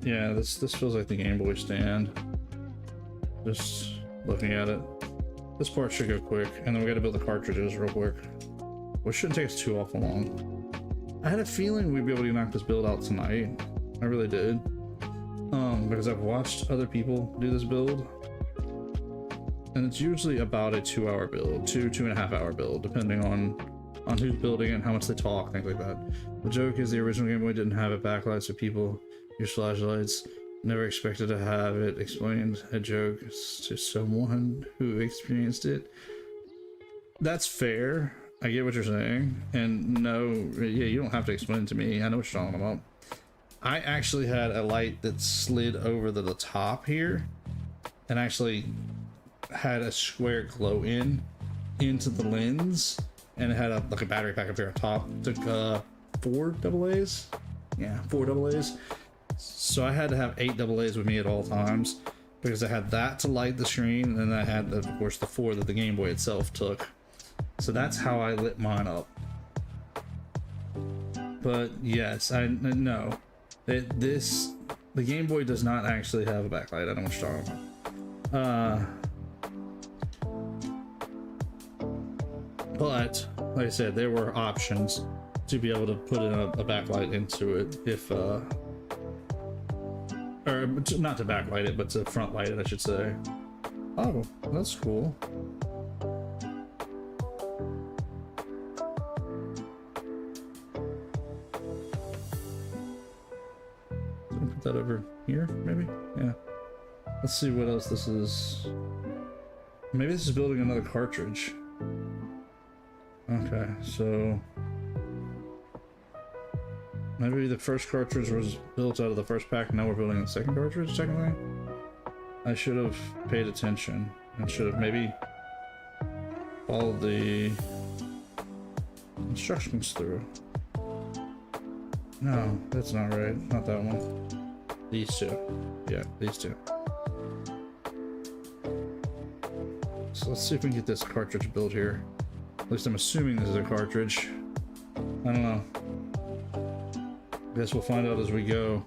Yeah, this feels like the Game Boy stand. Just looking at it. This part should go quick, and then we gotta build the cartridges real quick. Which shouldn't take us too awful long. I had a feeling we'd be able to knock this build out tonight. I really did. Because I've watched other people do this build, and it's usually about a 2-hour build, 2.5 hour build, depending on who's building it and how much they talk, things like that. The joke is the original Game Boy didn't have a backlight, so people use flashlights. Never expected to have it explained. A joke to someone who experienced it. That's fair. I get what you're saying, and no, yeah, you don't have to explain it to me. I know what you're talking about. I actually had a light that slid over the top here, and actually had a square glow into the lens, and it had like a battery pack up here on top. It took 4 AA's. Yeah, 4 AA's. So I had to have 8 AA's with me at all times, because I had that to light the screen, and then I had, of course, the 4 that the Game Boy itself took. So that's how I lit mine up. But yes, I know that the Game Boy does not actually have a backlight. I don't know what you're talking about. But like I said, there were options to be able to put in a backlight into it if or not to backlight it, but to front light it, I should say. Oh, that's cool. Put that over here, maybe? Yeah. Let's see what else this is. Maybe this is building another cartridge. Okay, so maybe the first cartridge was built out of the first pack, now we're building the second cartridge, technically? I should have paid attention and should have maybe followed the instructions through. No, that's not right. Not that one. These two. Yeah, these two. So let's see if we can get this cartridge built here. At least I'm assuming this is a cartridge. I don't know. Guess we'll find out as we go.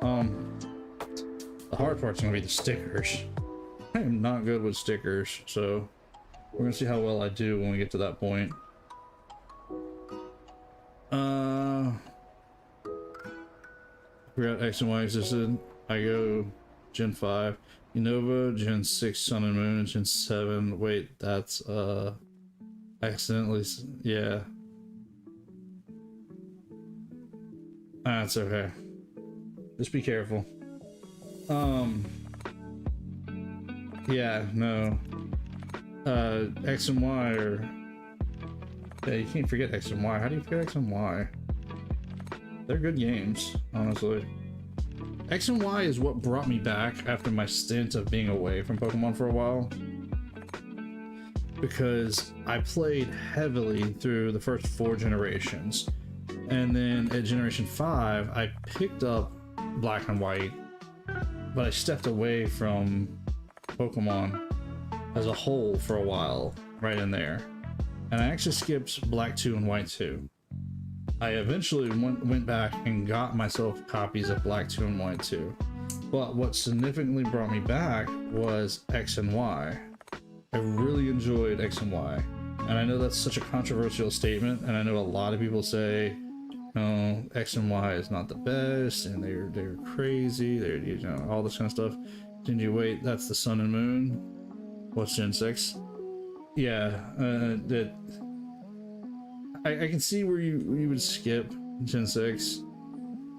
The hard part's gonna be the stickers. I am not good with stickers, so we're gonna see how well I do when we get to that point. We got X and Y existed. I go Gen 5. Unova, Gen 6, Sun and Moon, and Gen 7. Wait, that's accidentally, yeah. That's okay. Just be careful. Yeah, no. X and Y are, yeah, you can't forget X and Y. How do you forget X and Y? They're good games, honestly. X and Y is what brought me back after my stint of being away from Pokemon for a while. Because I played heavily through the first 4 generations. And then at Generation 5, I picked up Black and White. But I stepped away from Pokemon as a whole for a while, right in there. And I actually skipped Black 2 and White 2. I eventually went back and got myself copies of Black 2 and White 2. But what significantly brought me back was X and Y. I really enjoyed X and Y. And I know that's such a controversial statement, and I know a lot of people say, no, X and Y is not the best, and they're crazy, they're, you know, all this kind of stuff. Didn't you wait? That's the Sun and Moon. What's Gen 6? Yeah, I can see where you would skip Gen 6,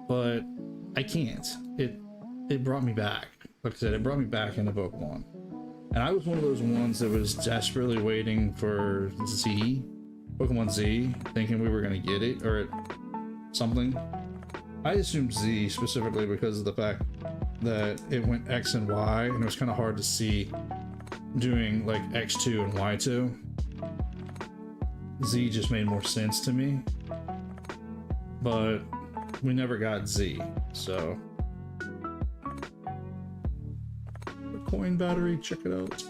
but I can't. It brought me back. Like I said, it brought me back into Pokemon. And I was one of those ones that was desperately waiting for Z, Pokemon Z, thinking we were going to get it, or something. I assumed Z specifically because of the fact that it went X and Y, and it was kind of hard to see doing like X2 and Y2. Z just made more sense to me, but we never got Z, so. The coin battery, check it out.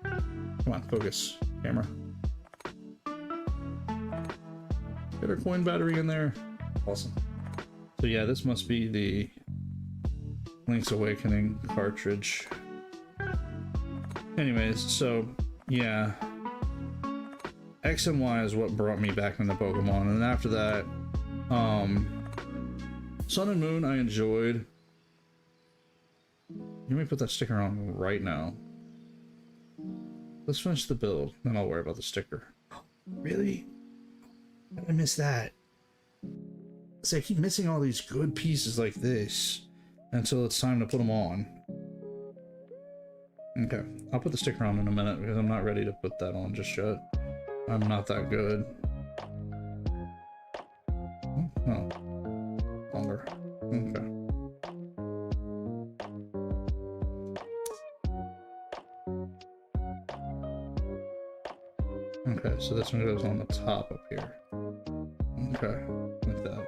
Come on, focus, camera. Get our coin battery in there. Awesome. So yeah, this must be the Link's Awakening cartridge. Anyways, so yeah. X and Y is what brought me back into Pokemon, and after that, Sun and Moon I enjoyed. You may put that sticker on right now. Let's finish the build, then I'll worry about the sticker. Really? I missed that. See, I keep missing all these good pieces like this until it's time to put them on. Okay, I'll put the sticker on in a minute because I'm not ready to put that on just yet. I'm not that good. Oh, longer. Okay. Okay, so this one goes on the top up here. Okay, like that.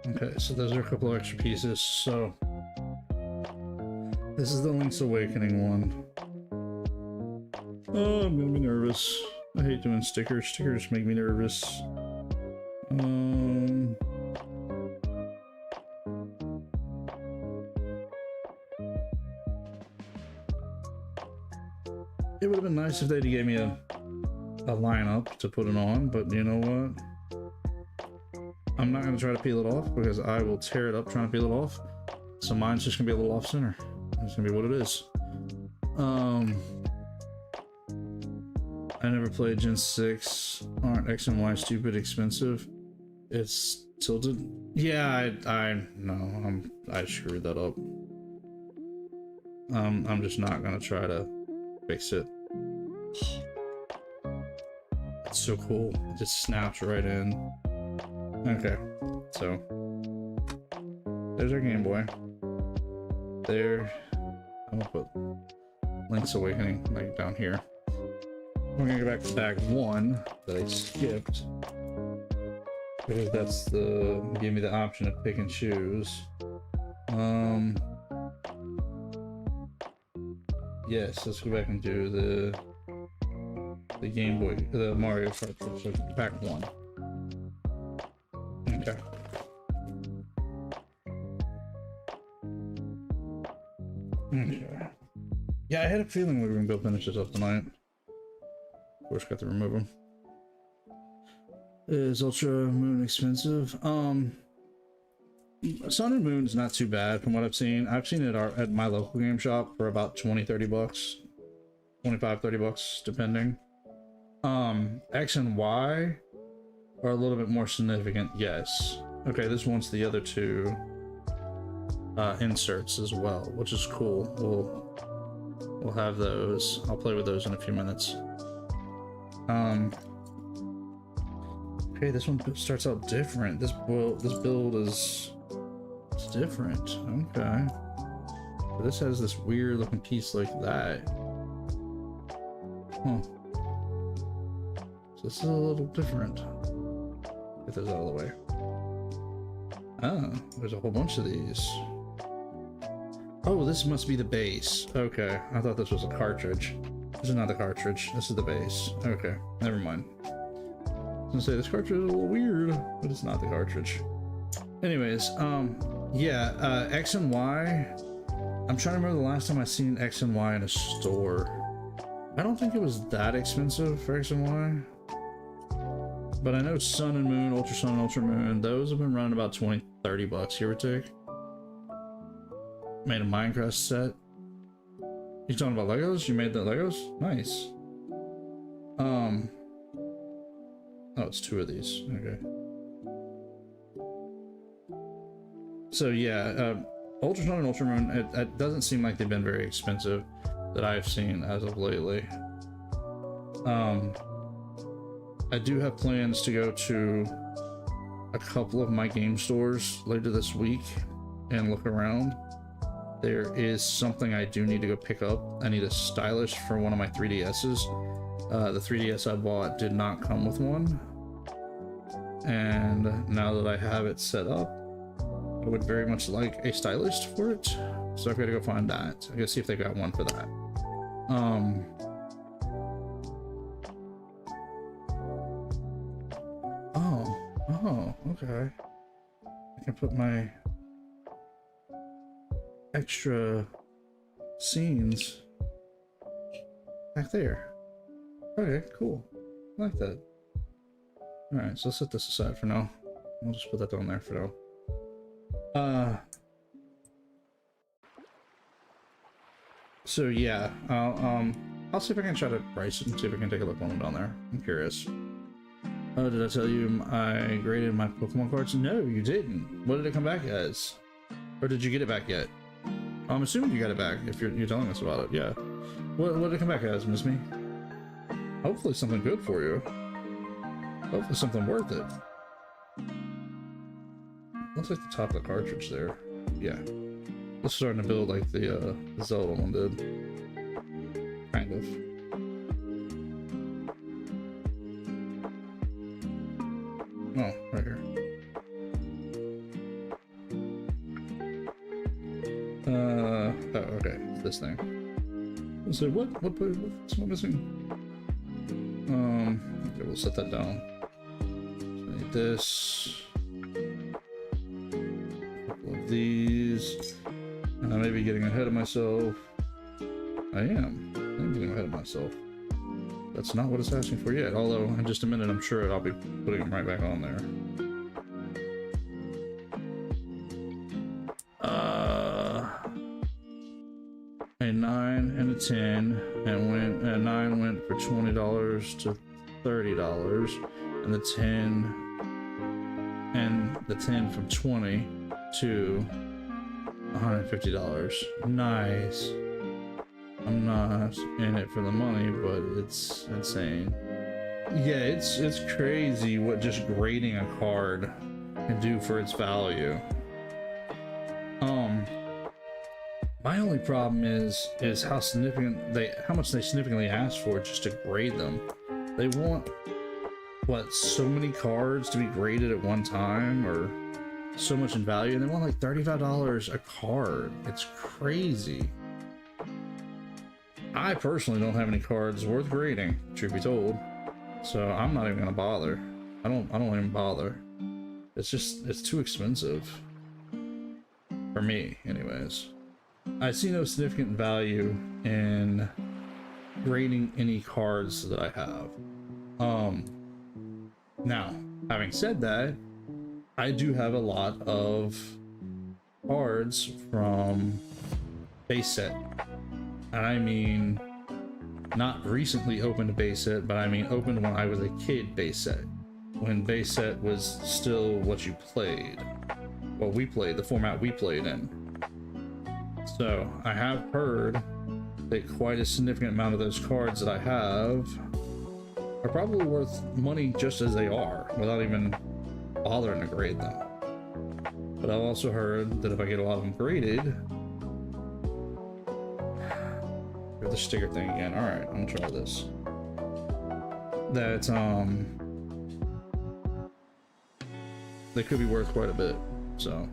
Okay, so those are a couple of extra pieces. So this is the Link's Awakening one. Oh, I'm gonna be nervous. I hate doing stickers. Stickers make me nervous. It would have been nice if they'd gave me a lineup to put it on, but you know what? I'm not going to try to peel it off because I will tear it up trying to peel it off. So mine's just going to be a little off center. It's going to be what it is. I never played Gen 6. Aren't X and Y stupid expensive? It's tilted. Yeah, I know. I screwed that up. I'm just not going to try to fix it. It's so cool. It just snaps right in. Okay, so there's our Game Boy. There, I'm gonna put Link's Awakening like down here. We're gonna go back to bag 1 that I skipped because that's the give me the option to pick and choose. Yes, let's go back and do the Game Boy, the Mario Kart. So back 1. Okay. Okay. Yeah, I had a feeling we were gonna go finish this up tonight. Of course, got to remove them. Is Ultra Moon expensive? Sun and Moon's not too bad from what I've seen. I've seen it at my local game shop for about 20-30 bucks. 25-30 bucks, depending. X and Y are a little bit more significant, yes. Okay, this wants the other two inserts as well, which is cool. We'll have those. I'll play with those in a few minutes. Okay, this one starts out different. This build is different. Okay. So this has this weird looking piece like that. Huh. So this is a little different. Get those out of the way. Oh, there's a whole bunch of these. Oh, this must be the base. Okay, I thought this was a cartridge. This is not the cartridge. This is the base. Okay, never mind. I was gonna say this cartridge is a little weird, but it's not the cartridge. Anyways, yeah, X and Y. I'm trying to remember the last time I seen X and Y in a store. I don't think it was that expensive for X and Y. But I know Sun and Moon, Ultra Sun and Ultra Moon, those have been running about 20-30 bucks, give or take. Made a Minecraft set. You talking about Legos? You made the Legos? Nice. Oh, it's 2 of these. Okay. So yeah, Ultra Sun and Ultra Moon, it doesn't seem like they've been very expensive that I've seen as of lately. I do have plans to go to a couple of my game stores later this week and look around. There is something I do need to go pick up. I need a stylus for one of my 3DS's. The 3DS I bought did not come with one. And now that I have it set up, I would very much like a stylus for it. So I've got to go find that. I gotta see if they got one for that. Oh, okay. I can put my extra scenes back there. Okay, cool. I like that. Alright, so let's set this aside for now. I'll just put that down there for now. So yeah, I'll see if I can try to price it and see if I can take a look while I'm down there. I'm curious. Oh, did I tell you I graded my Pokemon cards? No, you didn't. What did it come back as? Or did you get it back yet? I'm assuming you got it back if you're telling us about it. Yeah. What did it come back as, Miss Me? Hopefully something good for you. Hopefully something worth it. Looks like the top of the cartridge there. Yeah. It's starting to build like the Zelda one did. Kind of. Oh, right here. Oh, okay. It's this thing. So what's missing? Okay, we'll set that down. So I need this. A couple of these. And I may be getting ahead of myself. I'm getting ahead of myself. That's not what it's asking for yet, although in just a minute I'm sure I'll be putting them right back on there. A 9 and a 10, and a 9 went for $20 to $30, and the 10 from 20 to $150. Nice. I'm not in it for the money, but it's insane. Yeah, it's crazy what just grading a card can do for its value. My only problem is how much they significantly ask for just to grade them. They want so many cards to be graded at one time, or so much in value, and they want like $35 a card. It's crazy. I personally don't have any cards worth grading, truth be told, so I'm not even gonna bother. I don't even bother. It's too expensive for me, anyways. I see no significant value in grading any cards that I have. Now, having said that, I do have a lot of cards from base set. And I mean, not recently opened a base set, but I mean opened when I was a kid base set. When base set was still what you played. What we played, the format we played in. So, I have heard that quite a significant amount of those cards that I have are probably worth money just as they are, without even bothering to grade them. But I've also heard that if I get a lot of them graded, the sticker thing again. All right, I'm gonna try this. That they could be worth quite a bit. So.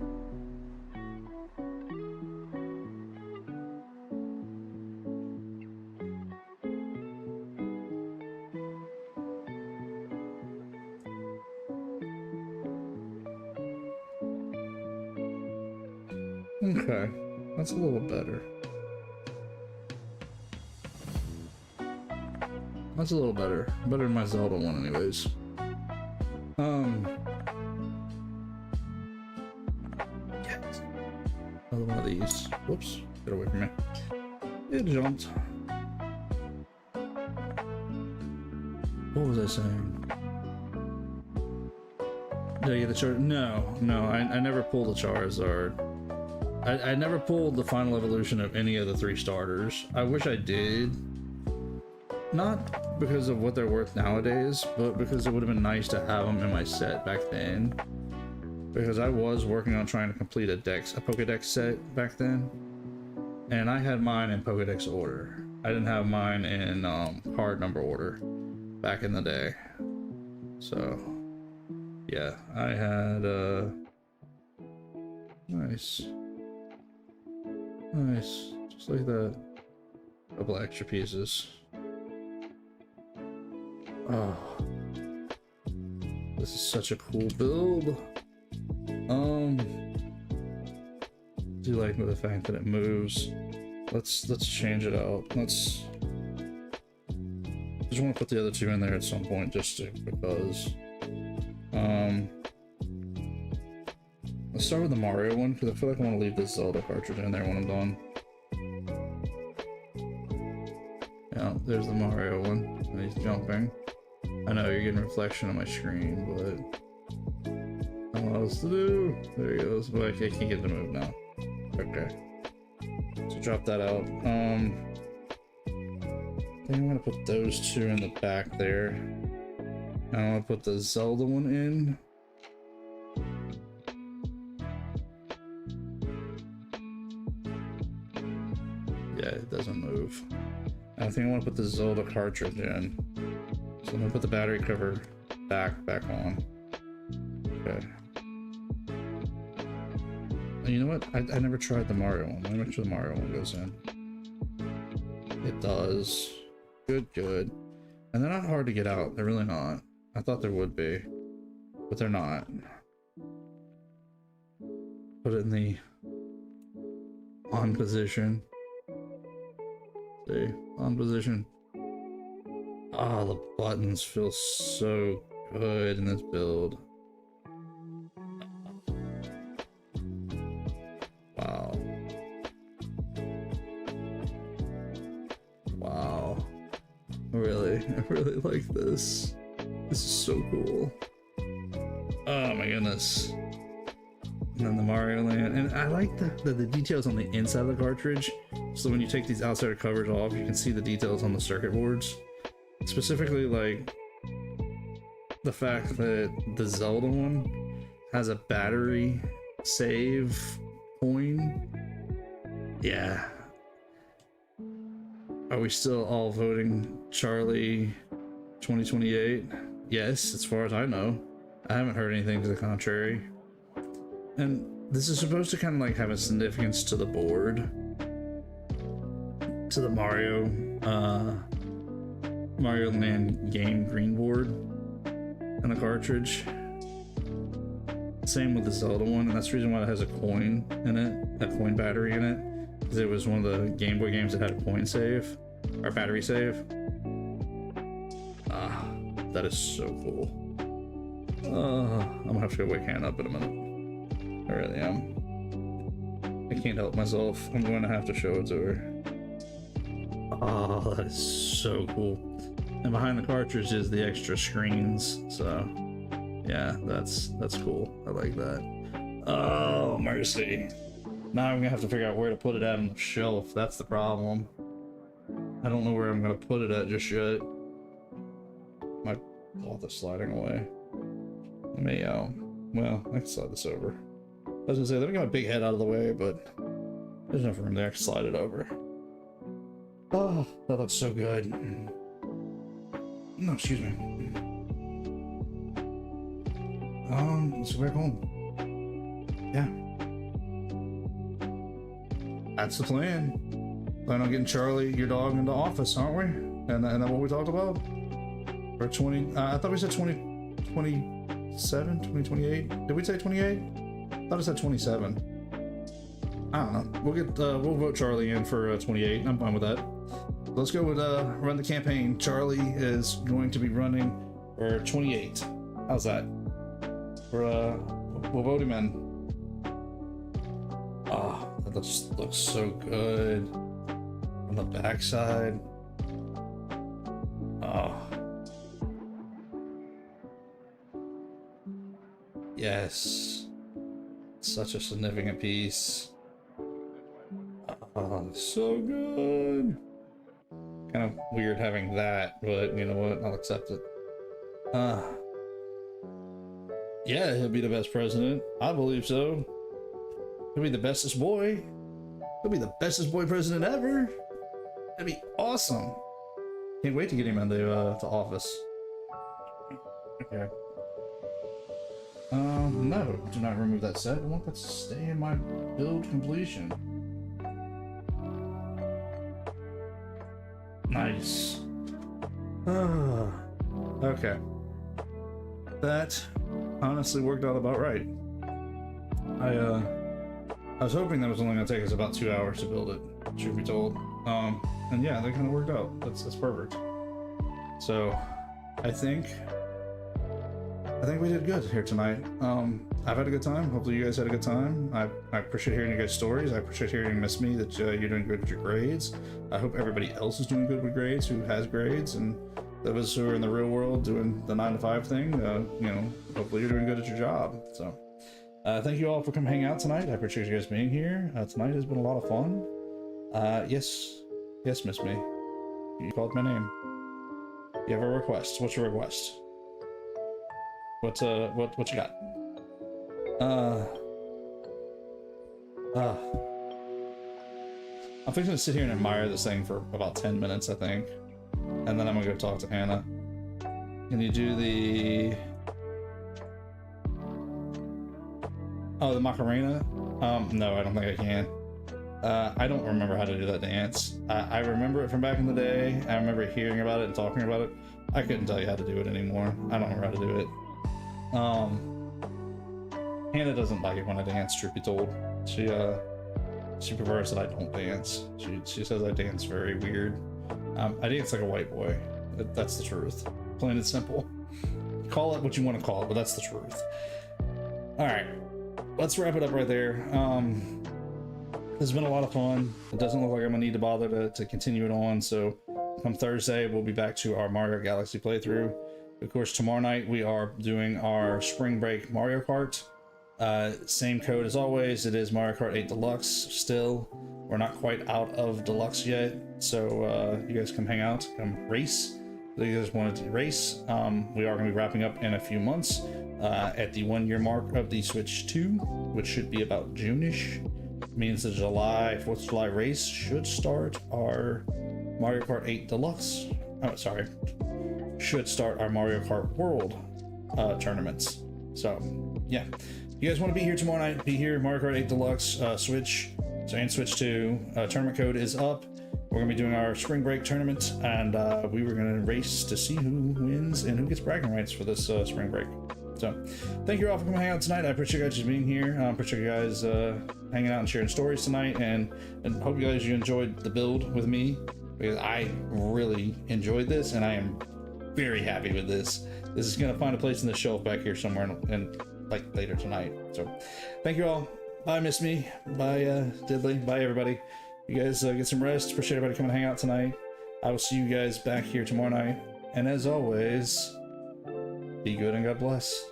Okay, that's a little better. That's a little better. Better than my Zelda one anyways. Yes. Another one of these. Whoops. Get away from me. It jumped. What was I saying? Did I get the Charizard? No, I never pulled the Charizard. I never pulled the final evolution of any of the 3 starters. I wish I did. Not because of what they're worth nowadays, but because it would have been nice to have them in my set back then. Because I was working on trying to complete a Pokédex set back then. And I had mine in Pokédex order. I didn't have mine in card number order back in the day. So, yeah, I had nice. Nice. Just like that. A couple extra pieces. Oh, this is such a cool build. Do like the fact that it moves. Let's change it out. Just want to put the other 2 in there at some point, just because Let's start with the Mario one because I feel like I want to leave this Zelda cartridge in there when I'm done. Yeah, there's the Mario one, and he's jumping. I know you're getting a reflection on my screen, but I don't know what else to do. There he goes, but I can't get him to move now. Okay, so drop that out. I think I'm gonna put those two in the back there. And I'm gonna put the Zelda one in. Yeah, it doesn't move. I think I want to put the Zelda cartridge in. So I'm gonna put the battery cover back on. Okay. And you know what? I never tried the Mario one. Let me make sure the Mario one goes in. It does. Good. And they're not hard to get out. They're really not. I thought there would be, but they're not. Put it in the on position. See, on position. Ah, the buttons feel so good in this build. Wow. I really like this. This is so cool. Oh my goodness. And then the Mario Land. And I like the details on the inside of the cartridge. So when you take these outside covers off, you can see the details on the circuit boards. Specifically, like the fact that the Zelda one has a battery save coin. Yeah. Are we still all voting Charlie 2028? Yes, as far as I know. I haven't heard anything to the contrary. And this is supposed to kind of like have a significance to the board. To the Mario Land game green board and the cartridge. Same with the Zelda one, and that's the reason why it has a coin in it, a coin battery in it. Because it was one of the Game Boy games that had a coin save, or battery save. Ah, that is so cool. I'm gonna have to go wake Hannah up in a minute. I really am. I can't help myself. I'm going to have to show it to her. Oh, that is so cool. And behind the cartridge is the extra screens, so yeah, that's cool. I like that. Oh, mercy. Now I'm gonna have to figure out where to put it at on the shelf. That's the problem. I don't know where I'm gonna put it at just yet. My cloth is sliding away. Let me, well, I can slide this over. I was gonna say, let me get my big head out of the way, but there's enough room there. I can slide it over. Oh, that looks so good. No, excuse me. Let's go back home. Yeah. That's the plan. Plan on getting Charlie, your dog, in the office, aren't we? And that what we talked about? Or 20, I thought we said 2027, 2028? Did we say 28? I thought it said 27. I don't know. We'll vote Charlie in for 28. I'm fine with that. Let's go with run the campaign. Charlie is going to be running for 28. How's that? We'll vote him in. Oh, that just looks so good on the backside. Oh, yes, such a significant piece. Oh, so good. Kind of weird having that, but you know what? I'll accept it. Yeah, he'll be the best president. I believe so. He'll be the bestest boy. He'll be the bestest boy president ever. That'd be awesome. Can't wait to get him in the office. Okay. No, do not remove that set. I want that to stay in my build completion. Nice. Okay. That honestly worked out about right. I was hoping that was only gonna take us about 2 hours to build it, truth be told. And yeah, that kind of worked out. That's perfect. So I think I think we did good here tonight. I've had a good time. Hopefully you guys had a good time. I appreciate hearing you guys' stories. I appreciate hearing Miss Me that you're doing good with your grades. I hope everybody else is doing good with grades who has grades, and those who are in the real world doing the 9-to-5 thing, you know, hopefully you're doing good at your job. So thank you all for coming hang out tonight. I appreciate you guys being here. Tonight has been a lot of fun. Yes, Miss Me. You called my name. You have a request. What's your request? What you got? I'm fixing to sit here and admire this thing for about 10 minutes, I think. And then I'm gonna go talk to Hannah. Can you do the... Oh, the Macarena? No, I don't think I can. I don't remember how to do that dance. I remember it from back in the day. I remember hearing about it and talking about it. I couldn't tell you how to do it anymore. I don't remember how to do it. Hannah doesn't like it when I dance, truth be told. She prefers that I don't dance. She says I dance very weird. I dance like a white boy. That's the truth. Plain and simple. Call it what you want to call it, but that's the truth. Alright. Let's wrap it up right there. This has been a lot of fun. It doesn't look like I'm gonna need to bother to continue it on, so come Thursday we'll be back to our Mario Galaxy playthrough. Of course, tomorrow night we are doing our spring break Mario Kart. Same code as always. It is Mario Kart 8 Deluxe still. We're not quite out of Deluxe yet, so you guys come hang out, come race. If you guys wanted to race, we are going to be wrapping up in a few months at the 1-year mark of the Switch 2, which should be about June-ish. Means the 4th of July race should start our Mario Kart 8 Deluxe. Oh, sorry. Should start our Mario Kart World tournaments. So, yeah. If you guys want to be here tomorrow night, be here. Mario Kart 8 Deluxe, Switch, and Switch 2. Tournament code is up. We're going to be doing our spring break tournament, and we were going to race to see who wins and who gets bragging rights for this spring break. So, thank you all for coming hang out tonight. I appreciate you guys just being here. I appreciate you guys hanging out and sharing stories tonight, and hope you guys enjoyed the build with me, because I really enjoyed this, and I am very happy with this. This is going to find a place in the shelf back here somewhere and like later tonight. So, thank you all. Bye, Miss Me. Bye, Diddley. Bye, everybody. You guys get some rest. Appreciate everybody coming hang out tonight. I will see you guys back here tomorrow night. And as always, be good and God bless.